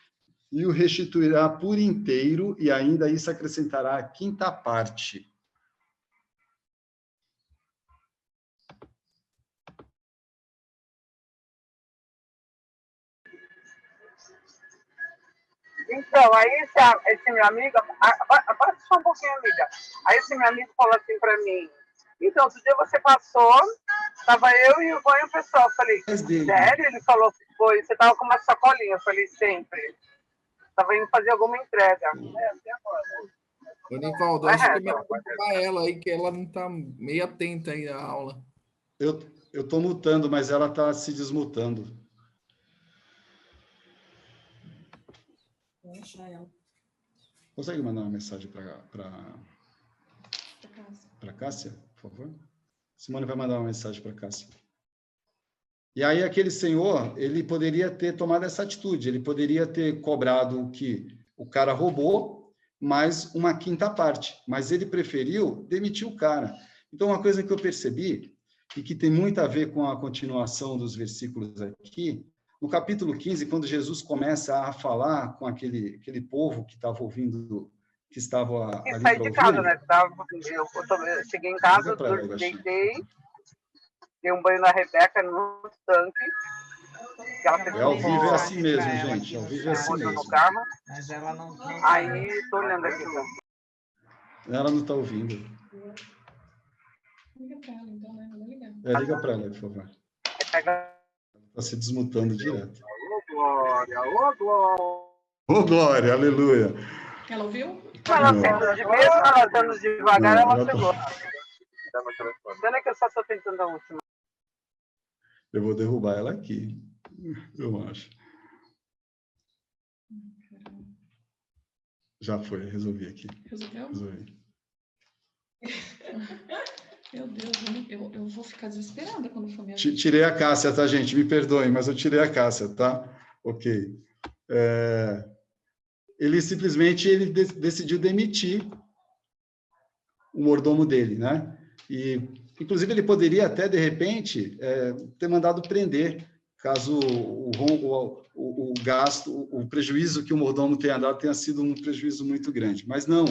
e o restituirá por inteiro, e ainda isso acrescentará a quinta parte. Então, aí esse meu amigo, abaixa só um pouquinho, amiga. Aí esse meu amigo falou assim pra mim, então, outro dia você passou, tava eu e o Ivan e o pessoal. Eu falei, sério? Ele falou, foi, você tava com uma sacolinha. Eu falei, sempre. Tava indo fazer alguma entrega. Até agora. Ô, Nivaldo, acho que é melhor perguntar ela aí, que ela não tá meio atenta aí à aula. Eu estou mutando, mas ela está se desmutando. Vou achar ela. Consegue mandar uma mensagem para Cássia, por favor? Simone vai mandar uma mensagem para Cássia. E aí aquele senhor, ele poderia ter tomado essa atitude, ele poderia ter cobrado o que o cara roubou, mais uma quinta parte, mas ele preferiu demitir o cara. Então, uma coisa que eu percebi, e que tem muito a ver com a continuação dos versículos aqui, no capítulo 15, quando Jesus começa a falar com aquele povo que estava ouvindo, que estava ali para saí de ouvir, casa, né? Eu cheguei em casa, deitei, dei um banho na Rebeca no tanque. Ao vivo é assim mesmo, gente. Ao vivo é assim mesmo. No carro. Mas ela não Aí, tô olhando aqui. Ela não está ouvindo. Liga pra ela, então, né? Vou ligar. Liga para ela, por favor. Está se desmutando direto. Ô, Glória, ô, Glória. Ô, Glória, aleluia. Ela ouviu? Ela sendo de mesmo, ela dando devagar, Não, ela pegou. Pena que eu só estou tentando a última. Eu vou derrubar ela aqui, eu acho. Já foi, resolvi aqui. Resolveu? Resolvi. Meu Deus, eu vou ficar desesperada quando for minha vez. Tirei a Cássia, tá, gente? Me perdoem, mas eu tirei a Cássia, tá? Ok. Ele simplesmente decidiu demitir o mordomo dele, né? E, inclusive, ele poderia até, de repente, ter mandado prender, caso o gasto, o prejuízo que o mordomo tenha dado tenha sido um prejuízo muito grande. Mas não,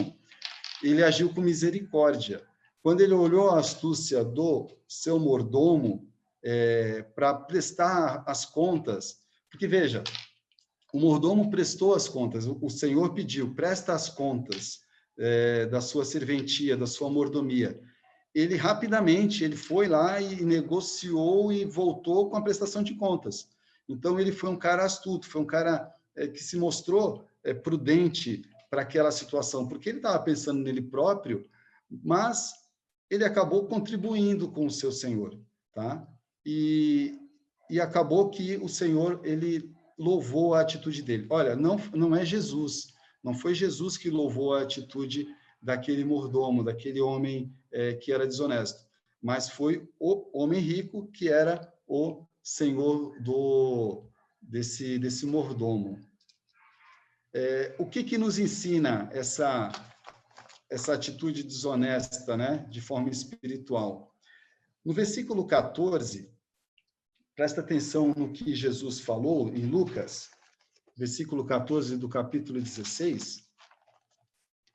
ele agiu com misericórdia. Quando ele olhou a astúcia do seu mordomo para prestar as contas, porque, veja, o mordomo prestou as contas, o Senhor pediu, presta as contas da sua serventia, da sua mordomia. Ele rapidamente, ele foi lá e negociou e voltou com a prestação de contas. Então, ele foi um cara astuto, foi um cara que se mostrou prudente para aquela situação, porque ele estava pensando nele próprio, mas ele acabou contribuindo com o seu Senhor, tá? E acabou que o Senhor, ele louvou a atitude dele. Olha, não é Jesus, não foi Jesus que louvou a atitude daquele mordomo, daquele homem que era desonesto, mas foi o homem rico que era o senhor desse mordomo. O que nos ensina essa atitude desonesta, né, de forma espiritual? No versículo 14, presta atenção no que Jesus falou em Lucas, versículo 14 do capítulo 16,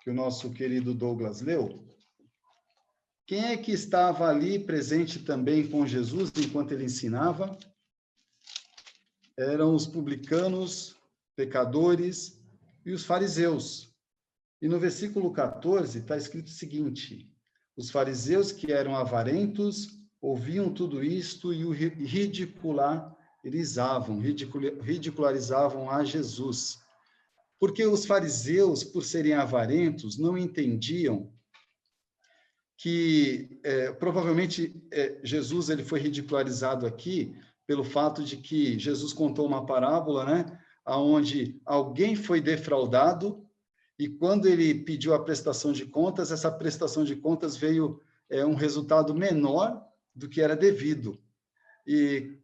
que o nosso querido Douglas leu. Quem é que estava ali presente também com Jesus enquanto ele ensinava? Eram os publicanos, pecadores e os fariseus. E no versículo 14 está escrito o seguinte: os fariseus que eram avarentos ouviam tudo isto e o ridicularizavam a Jesus. Porque os fariseus, por serem avarentos, não entendiam que, provavelmente, Jesus ele foi ridicularizado aqui pelo fato de que Jesus contou uma parábola, né, onde alguém foi defraudado e quando ele pediu a prestação de contas, essa prestação de contas veio um resultado menor do que era devido. E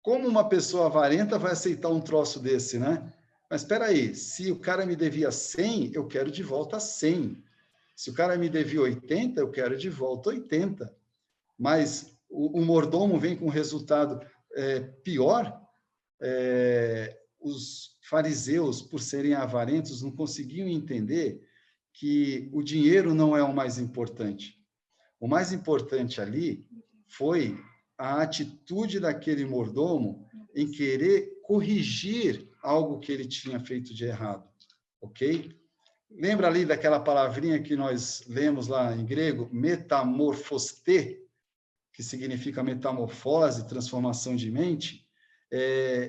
como uma pessoa avarenta vai aceitar um troço desse, né? Mas espera aí, se o cara me devia 100, eu quero de volta 100. Se o cara me devia 80, eu quero de volta 80. Mas o mordomo vem com um resultado pior. Os fariseus, por serem avarentos, não conseguiam entender que o dinheiro não é o mais importante. O mais importante ali foi a atitude daquele mordomo em querer corrigir algo que ele tinha feito de errado, ok? Lembra ali daquela palavrinha que nós lemos lá em grego, metamorfoste, que significa metamorfose, transformação de mente?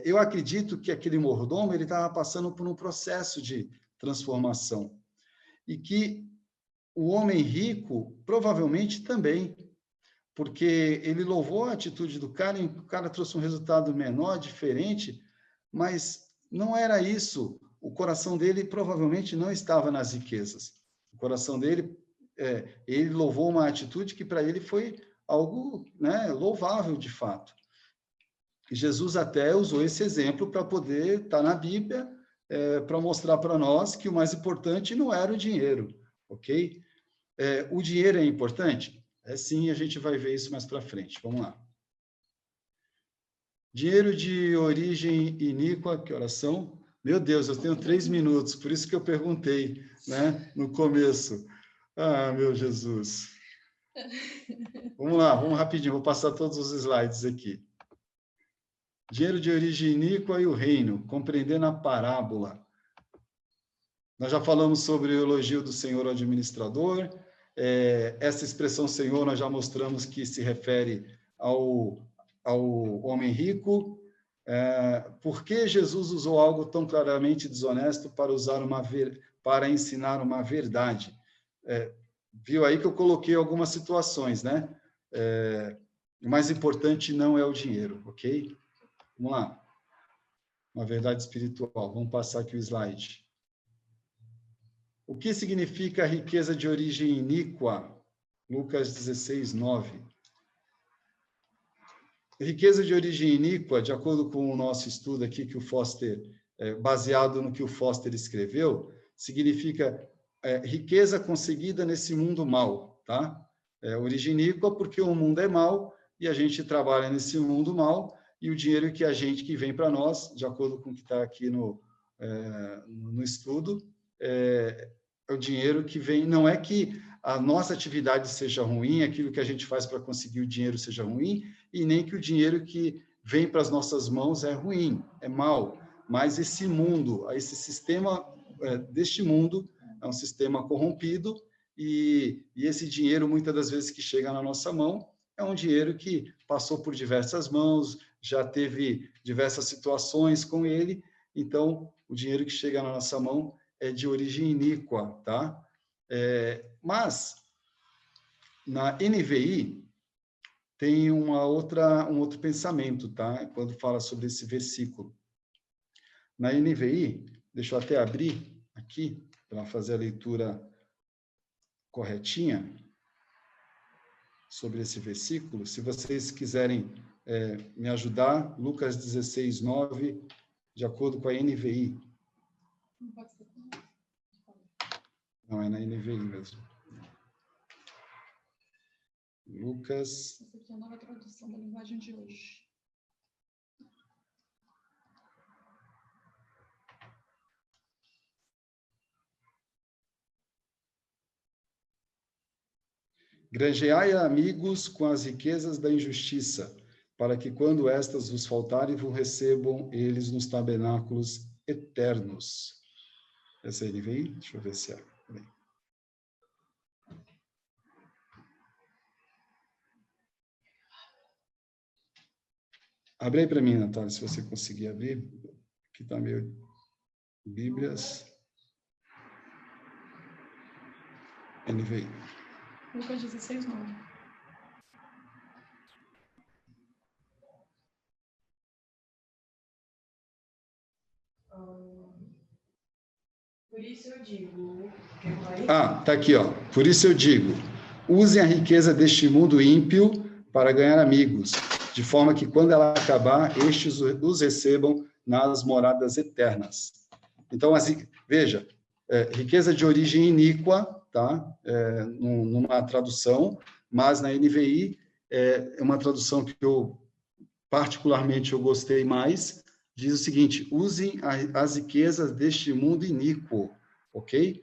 Eu acredito que aquele mordomo ele estava passando por um processo de transformação e que o homem rico provavelmente também, porque ele louvou a atitude do cara, e o cara trouxe um resultado menor, diferente, mas não era isso. O coração dele provavelmente não estava nas riquezas. O coração dele, ele louvou uma atitude que para ele foi algo, né, louvável de fato. E Jesus até usou esse exemplo para poder estar na Bíblia, para mostrar para nós que o mais importante não era o dinheiro, ok? O dinheiro é importante? Sim, a gente vai ver isso mais para frente. Vamos lá. Dinheiro de origem iníqua, que oração? Meu Deus, eu tenho 3 minutos, por isso que eu perguntei, né, no começo. Ah, meu Jesus. Vamos lá, vamos rapidinho, vou passar todos os slides aqui. Dinheiro de origem iníqua e o reino, compreendendo a parábola. Nós já falamos sobre o elogio do Senhor ao administrador. Essa expressão Senhor, nós já mostramos que se refere ao homem rico. Por que Jesus usou algo tão claramente desonesto para ensinar uma verdade? Viu aí que eu coloquei algumas situações, né? O mais importante não é o dinheiro, ok? Vamos lá. Uma verdade espiritual. Vamos passar aqui o slide. O que significa riqueza de origem iníqua? Lucas 16, 9. Riqueza de origem iníqua, de acordo com o nosso estudo aqui, que o Foster, baseado no que o Foster escreveu, significa riqueza conseguida nesse mundo mau, tá? Origem iníqua porque o mundo é mau e a gente trabalha nesse mundo mau e o dinheiro que vem para nós, de acordo com o que está aqui no estudo, é o dinheiro que vem. Não é que a nossa atividade seja ruim, aquilo que a gente faz para conseguir o dinheiro seja ruim, e nem que o dinheiro que vem para as nossas mãos é ruim, é mau. Mas esse mundo, esse sistema deste mundo, é um sistema corrompido, e esse dinheiro, muitas das vezes que chega na nossa mão, é um dinheiro que passou por diversas mãos, já teve diversas situações com ele, então o dinheiro que chega na nossa mão é de origem iníqua, tá? Mas na NVI tem um outro pensamento, tá? Quando fala sobre esse versículo. Na NVI, deixa eu até abrir aqui para fazer a leitura corretinha sobre esse versículo. Se vocês quiserem me ajudar, Lucas 16, 9, de acordo com a NVI. Não, é na NVI mesmo. Lucas. Essa aqui é a nova tradução da linguagem de hoje. Granjeai amigos com as riquezas da injustiça, para que quando estas vos faltarem, vos recebam eles nos tabernáculos eternos. Essa aí NVI? Deixa eu ver se é. Abre aí para mim, Natália, se você conseguir abrir. Aqui está meu Bíblias. NVI. Lucas 16, 9. Por isso eu digo... Tá aqui, ó. Por isso eu digo, usem a riqueza deste mundo ímpio para ganhar amigos, de forma que, quando ela acabar, estes os recebam nas moradas eternas. Então, assim, veja, riqueza de origem iníqua, tá? Numa tradução, mas na NVI é uma tradução que eu, particularmente, eu gostei mais, diz o seguinte: usem as riquezas deste mundo iníquo, ok?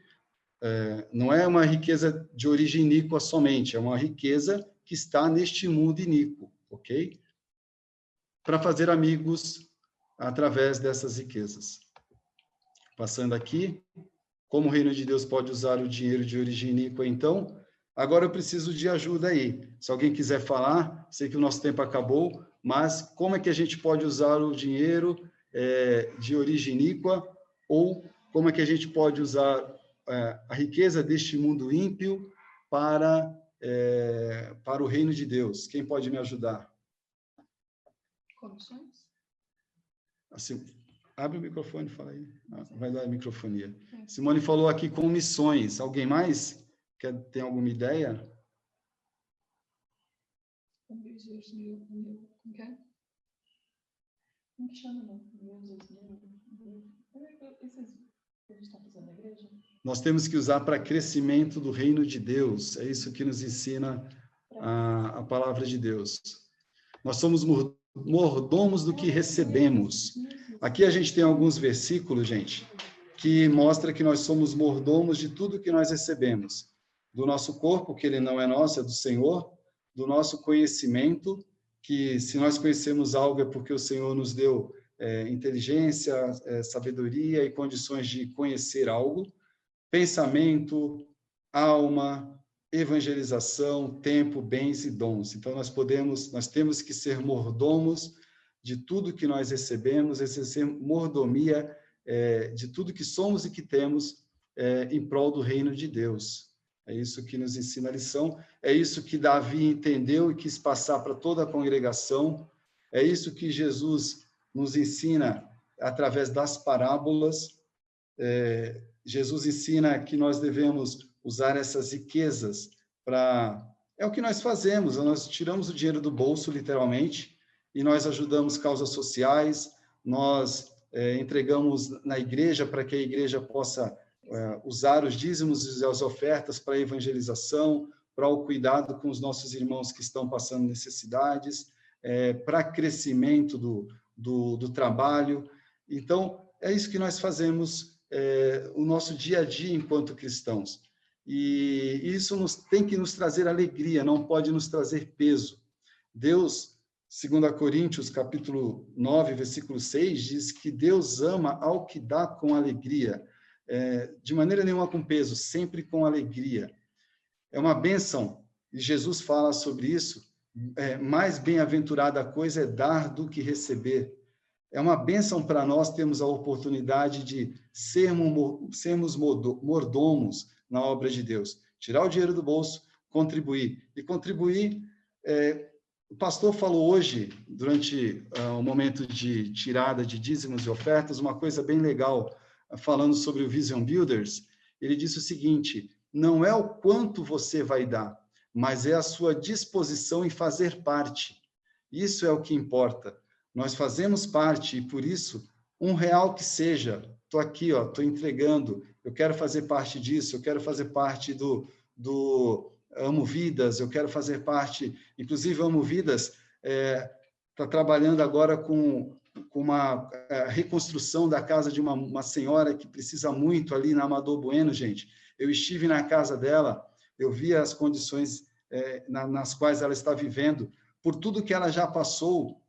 Não é uma riqueza de origem iníqua somente, é uma riqueza que está neste mundo iníquo, ok? Para fazer amigos através dessas riquezas. Passando aqui, como o reino de Deus pode usar o dinheiro de origem iníqua, então? Agora eu preciso de ajuda aí. Se alguém quiser falar, sei que o nosso tempo acabou, mas como é que a gente pode usar o dinheiro de origem iníqua, ou como é que a gente pode usar a riqueza deste mundo ímpio para o reino de Deus? Quem pode me ajudar? Condições? Assim, abre o microfone, fala aí. Vai dar a microfonia. Simone falou aqui com missões. Alguém mais tem alguma ideia? Como que chama, não? Nós temos que usar para crescimento do reino de Deus. É isso que nos ensina a palavra de Deus. Nós somos mordomos do que recebemos. Aqui a gente tem alguns versículos, gente, que mostra que nós somos mordomos de tudo que nós recebemos. Do nosso corpo, que ele não é nosso, é do Senhor. Do nosso conhecimento, que se nós conhecemos algo é porque o Senhor nos deu inteligência, sabedoria e condições de conhecer algo. Pensamento, alma, evangelização, tempo, bens e dons. Então, nós temos que ser mordomos de tudo que nós recebemos, exercer mordomia de tudo que somos e que temos em prol do reino de Deus. É isso que nos ensina a lição, é isso que Davi entendeu e quis passar para toda a congregação, é isso que Jesus nos ensina através das parábolas. Jesus ensina que nós devemos usar essas riquezas para... É o que nós fazemos, nós tiramos o dinheiro do bolso, literalmente, e nós ajudamos causas sociais, nós entregamos na igreja para que a igreja possa usar os dízimos e as ofertas para a evangelização, para o cuidado com os nossos irmãos que estão passando necessidades, para crescimento do trabalho. Então, é isso que nós fazemos o nosso dia a dia enquanto cristãos. E isso tem que nos trazer alegria, não pode nos trazer peso. Deus, 2 Coríntios, capítulo 9, versículo 6, diz que Deus ama ao que dá com alegria. De maneira nenhuma com peso, sempre com alegria. É uma bênção, e Jesus fala sobre isso, mais bem-aventurada coisa é dar do que receber. É uma bênção para nós termos a oportunidade de sermos mordomos na obra de Deus. Tirar o dinheiro do bolso, contribuir. E contribuir, o pastor falou hoje, durante o momento de tirada de dízimos e ofertas, uma coisa bem legal, falando sobre o Vision Builders. Ele disse o seguinte: não é o quanto você vai dar, mas é a sua disposição em fazer parte. Isso é o que importa. Nós fazemos parte e, por isso, R$1 que seja, estou aqui, estou entregando, eu quero fazer parte disso, eu quero fazer parte do Amo Vidas, eu quero fazer parte, inclusive Amo Vidas está trabalhando agora com uma reconstrução da casa de uma senhora que precisa muito ali na Amador Bueno, gente. Eu estive na casa dela, eu vi as condições nas quais ela está vivendo, por tudo que ela já passou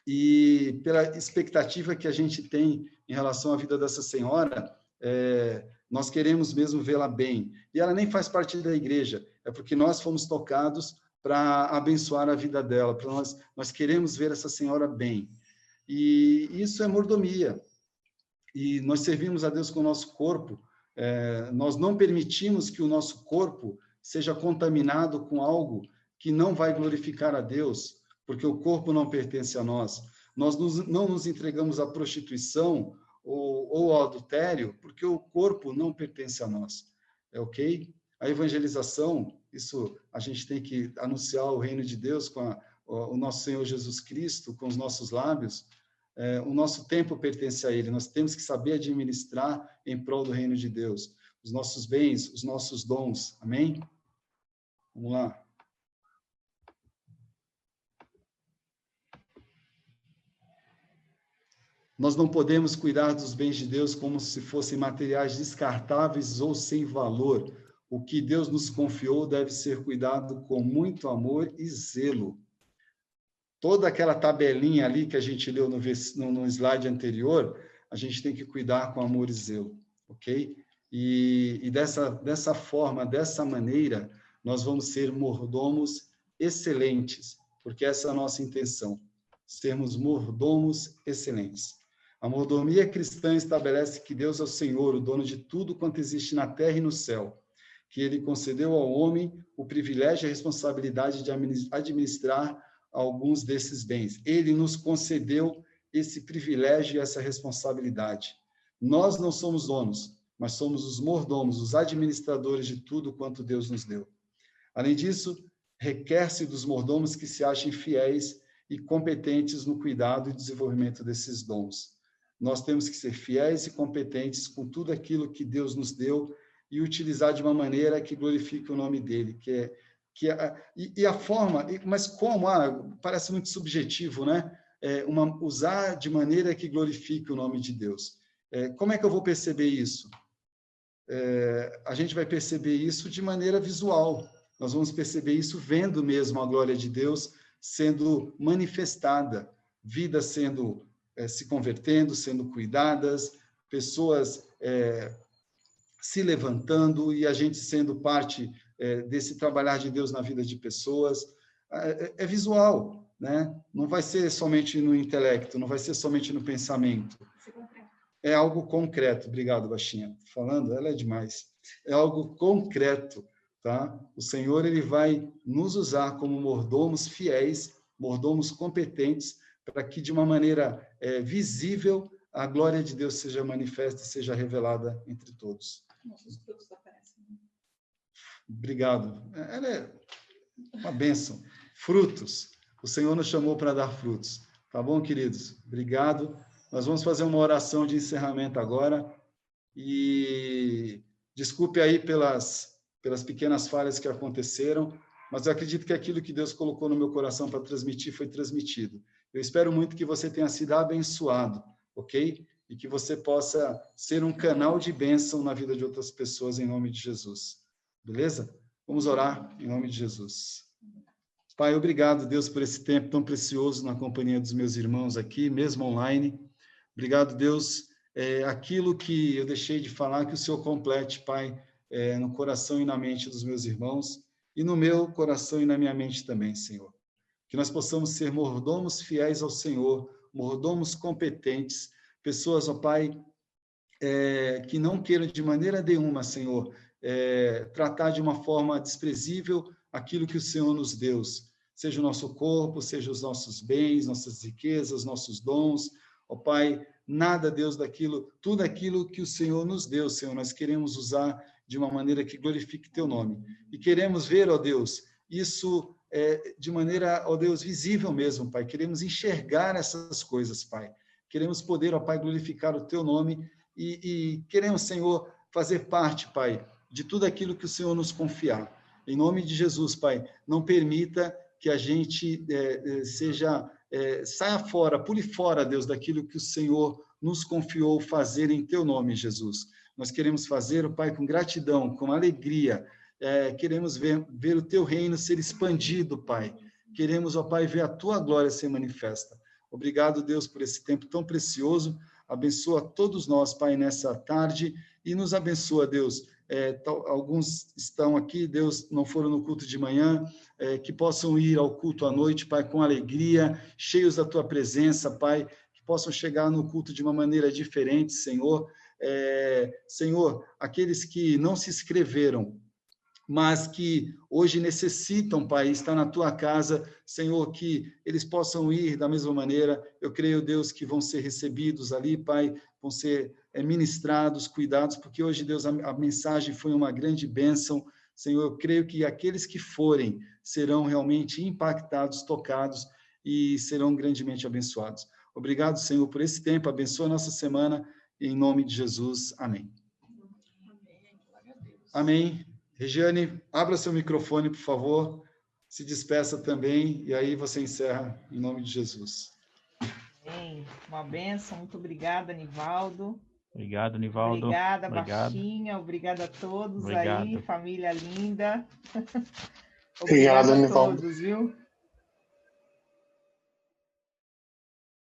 e pela expectativa que a gente tem em relação à vida dessa senhora, nós queremos mesmo vê-la bem. E ela nem faz parte da igreja, é porque nós fomos tocados para abençoar a vida dela, para nós queremos ver essa senhora bem. E isso é mordomia. E nós servimos a Deus com o nosso corpo, nós não permitimos que o nosso corpo seja contaminado com algo que não vai glorificar a Deus, porque o corpo não pertence a nós. Nós não nos entregamos à prostituição ou ao adultério, porque o corpo não pertence a nós. É ok? A evangelização, isso a gente tem que anunciar o reino de Deus com o nosso Senhor Jesus Cristo, com os nossos lábios. O nosso tempo pertence a Ele, nós temos que saber administrar em prol do reino de Deus, os nossos bens, os nossos dons, amém? Vamos lá. Nós não podemos cuidar dos bens de Deus como se fossem materiais descartáveis ou sem valor. O que Deus nos confiou deve ser cuidado com muito amor e zelo. Toda aquela tabelinha ali que a gente leu no slide anterior, a gente tem que cuidar com amor e zelo, ok? E dessa forma, dessa maneira, nós vamos ser mordomos excelentes, porque essa é a nossa intenção, sermos mordomos excelentes. A mordomia cristã estabelece que Deus é o Senhor, o dono de tudo quanto existe na terra e no céu, que Ele concedeu ao homem o privilégio e a responsabilidade de administrar alguns desses bens. Ele nos concedeu esse privilégio e essa responsabilidade. Nós não somos donos, mas somos os mordomos, os administradores de tudo quanto Deus nos deu. Além disso, requer-se dos mordomos que se achem fiéis e competentes no cuidado e desenvolvimento desses dons. Nós temos que ser fiéis e competentes com tudo aquilo que Deus nos deu e utilizar de uma maneira que glorifique o nome dele, e a forma, mas como? Parece muito subjetivo, né? Usar de maneira que glorifique o nome de Deus. Como é que eu vou perceber isso? A gente vai perceber isso de maneira visual. Nós vamos perceber isso vendo mesmo a glória de Deus sendo manifestada, vidas sendo se convertendo, sendo cuidadas, pessoas se levantando e a gente sendo parte desse trabalhar de Deus na vida de pessoas. É visual, né? Não vai ser somente no intelecto, não vai ser somente no pensamento. É algo concreto. Obrigado, Baixinha. Falando, ela é demais. É algo concreto, tá? O Senhor, ele vai nos usar como mordomos fiéis, mordomos competentes, para que de uma maneira visível a glória de Deus seja manifesta e seja revelada entre todos. Nossos frutos aparecem. Obrigado. Ela é uma bênção. Frutos. O Senhor nos chamou para dar frutos. Tá bom, queridos? Obrigado. Nós vamos fazer uma oração de encerramento agora. E desculpe aí pelas pequenas falhas que aconteceram, mas eu acredito que aquilo que Deus colocou no meu coração para transmitir foi transmitido. Eu espero muito que você tenha sido abençoado, ok? E que você possa ser um canal de bênção na vida de outras pessoas, em nome de Jesus. Beleza? Vamos orar em nome de Jesus. Pai, obrigado, Deus, por esse tempo tão precioso na companhia dos meus irmãos aqui, mesmo online. Obrigado, Deus, aquilo que eu deixei de falar, que o Senhor complete, Pai, no coração e na mente dos meus irmãos, e no meu coração e na minha mente também, Senhor. Que nós possamos ser mordomos fiéis ao Senhor, mordomos competentes, pessoas, ó Pai, que não queiram de maneira nenhuma, Senhor, tratar de uma forma desprezível aquilo que o Senhor nos deu, seja o nosso corpo, seja os nossos bens, nossas riquezas, nossos dons, ó Pai, nada, Deus, daquilo, tudo aquilo que o Senhor nos deu, Senhor, nós queremos usar de uma maneira que glorifique Teu nome, e queremos ver, ó Deus, isso de maneira, ó Deus, visível mesmo, Pai, queremos enxergar essas coisas, Pai, queremos poder, ó Pai, glorificar o Teu nome, e queremos, Senhor, fazer parte, Pai, de tudo aquilo que o Senhor nos confiar. Em nome de Jesus, Pai, não permita que a gente saia fora, pule fora, Deus, daquilo que o Senhor nos confiou fazer em Teu nome, Jesus. Nós queremos fazer, Pai, com gratidão, com alegria, queremos ver o Teu reino ser expandido, Pai. Queremos, ó Pai, ver a Tua glória ser manifesta. Obrigado, Deus, por esse tempo tão precioso. Abençoa todos nós, Pai, nessa tarde, e nos abençoa, Deus, alguns estão aqui, Deus, não foram no culto de manhã, que possam ir ao culto à noite, Pai, com alegria, cheios da Tua presença, Pai, que possam chegar no culto de uma maneira diferente, Senhor. Senhor, aqueles que não se inscreveram, mas que hoje necessitam, Pai, estar na Tua casa, Senhor, que eles possam ir da mesma maneira. Eu creio, Deus, que vão ser recebidos ali, Pai, vão ser ministrados, cuidados, porque hoje, Deus, a mensagem foi uma grande bênção. Senhor, eu creio que aqueles que forem serão realmente impactados, tocados e serão grandemente abençoados. Obrigado, Senhor, por esse tempo. Abençoa a nossa semana. Em nome de Jesus. Amém. Amém. Regiane, abra seu microfone, por favor. Se despeça também, e aí você encerra em nome de Jesus. Amém. Uma bênção. Muito obrigada, Nivaldo. Obrigado, Nivaldo. Obrigada, Baixinha. Obrigada a todos aí, família linda. Obrigado, Obrigada a Nivaldo. todos, viu?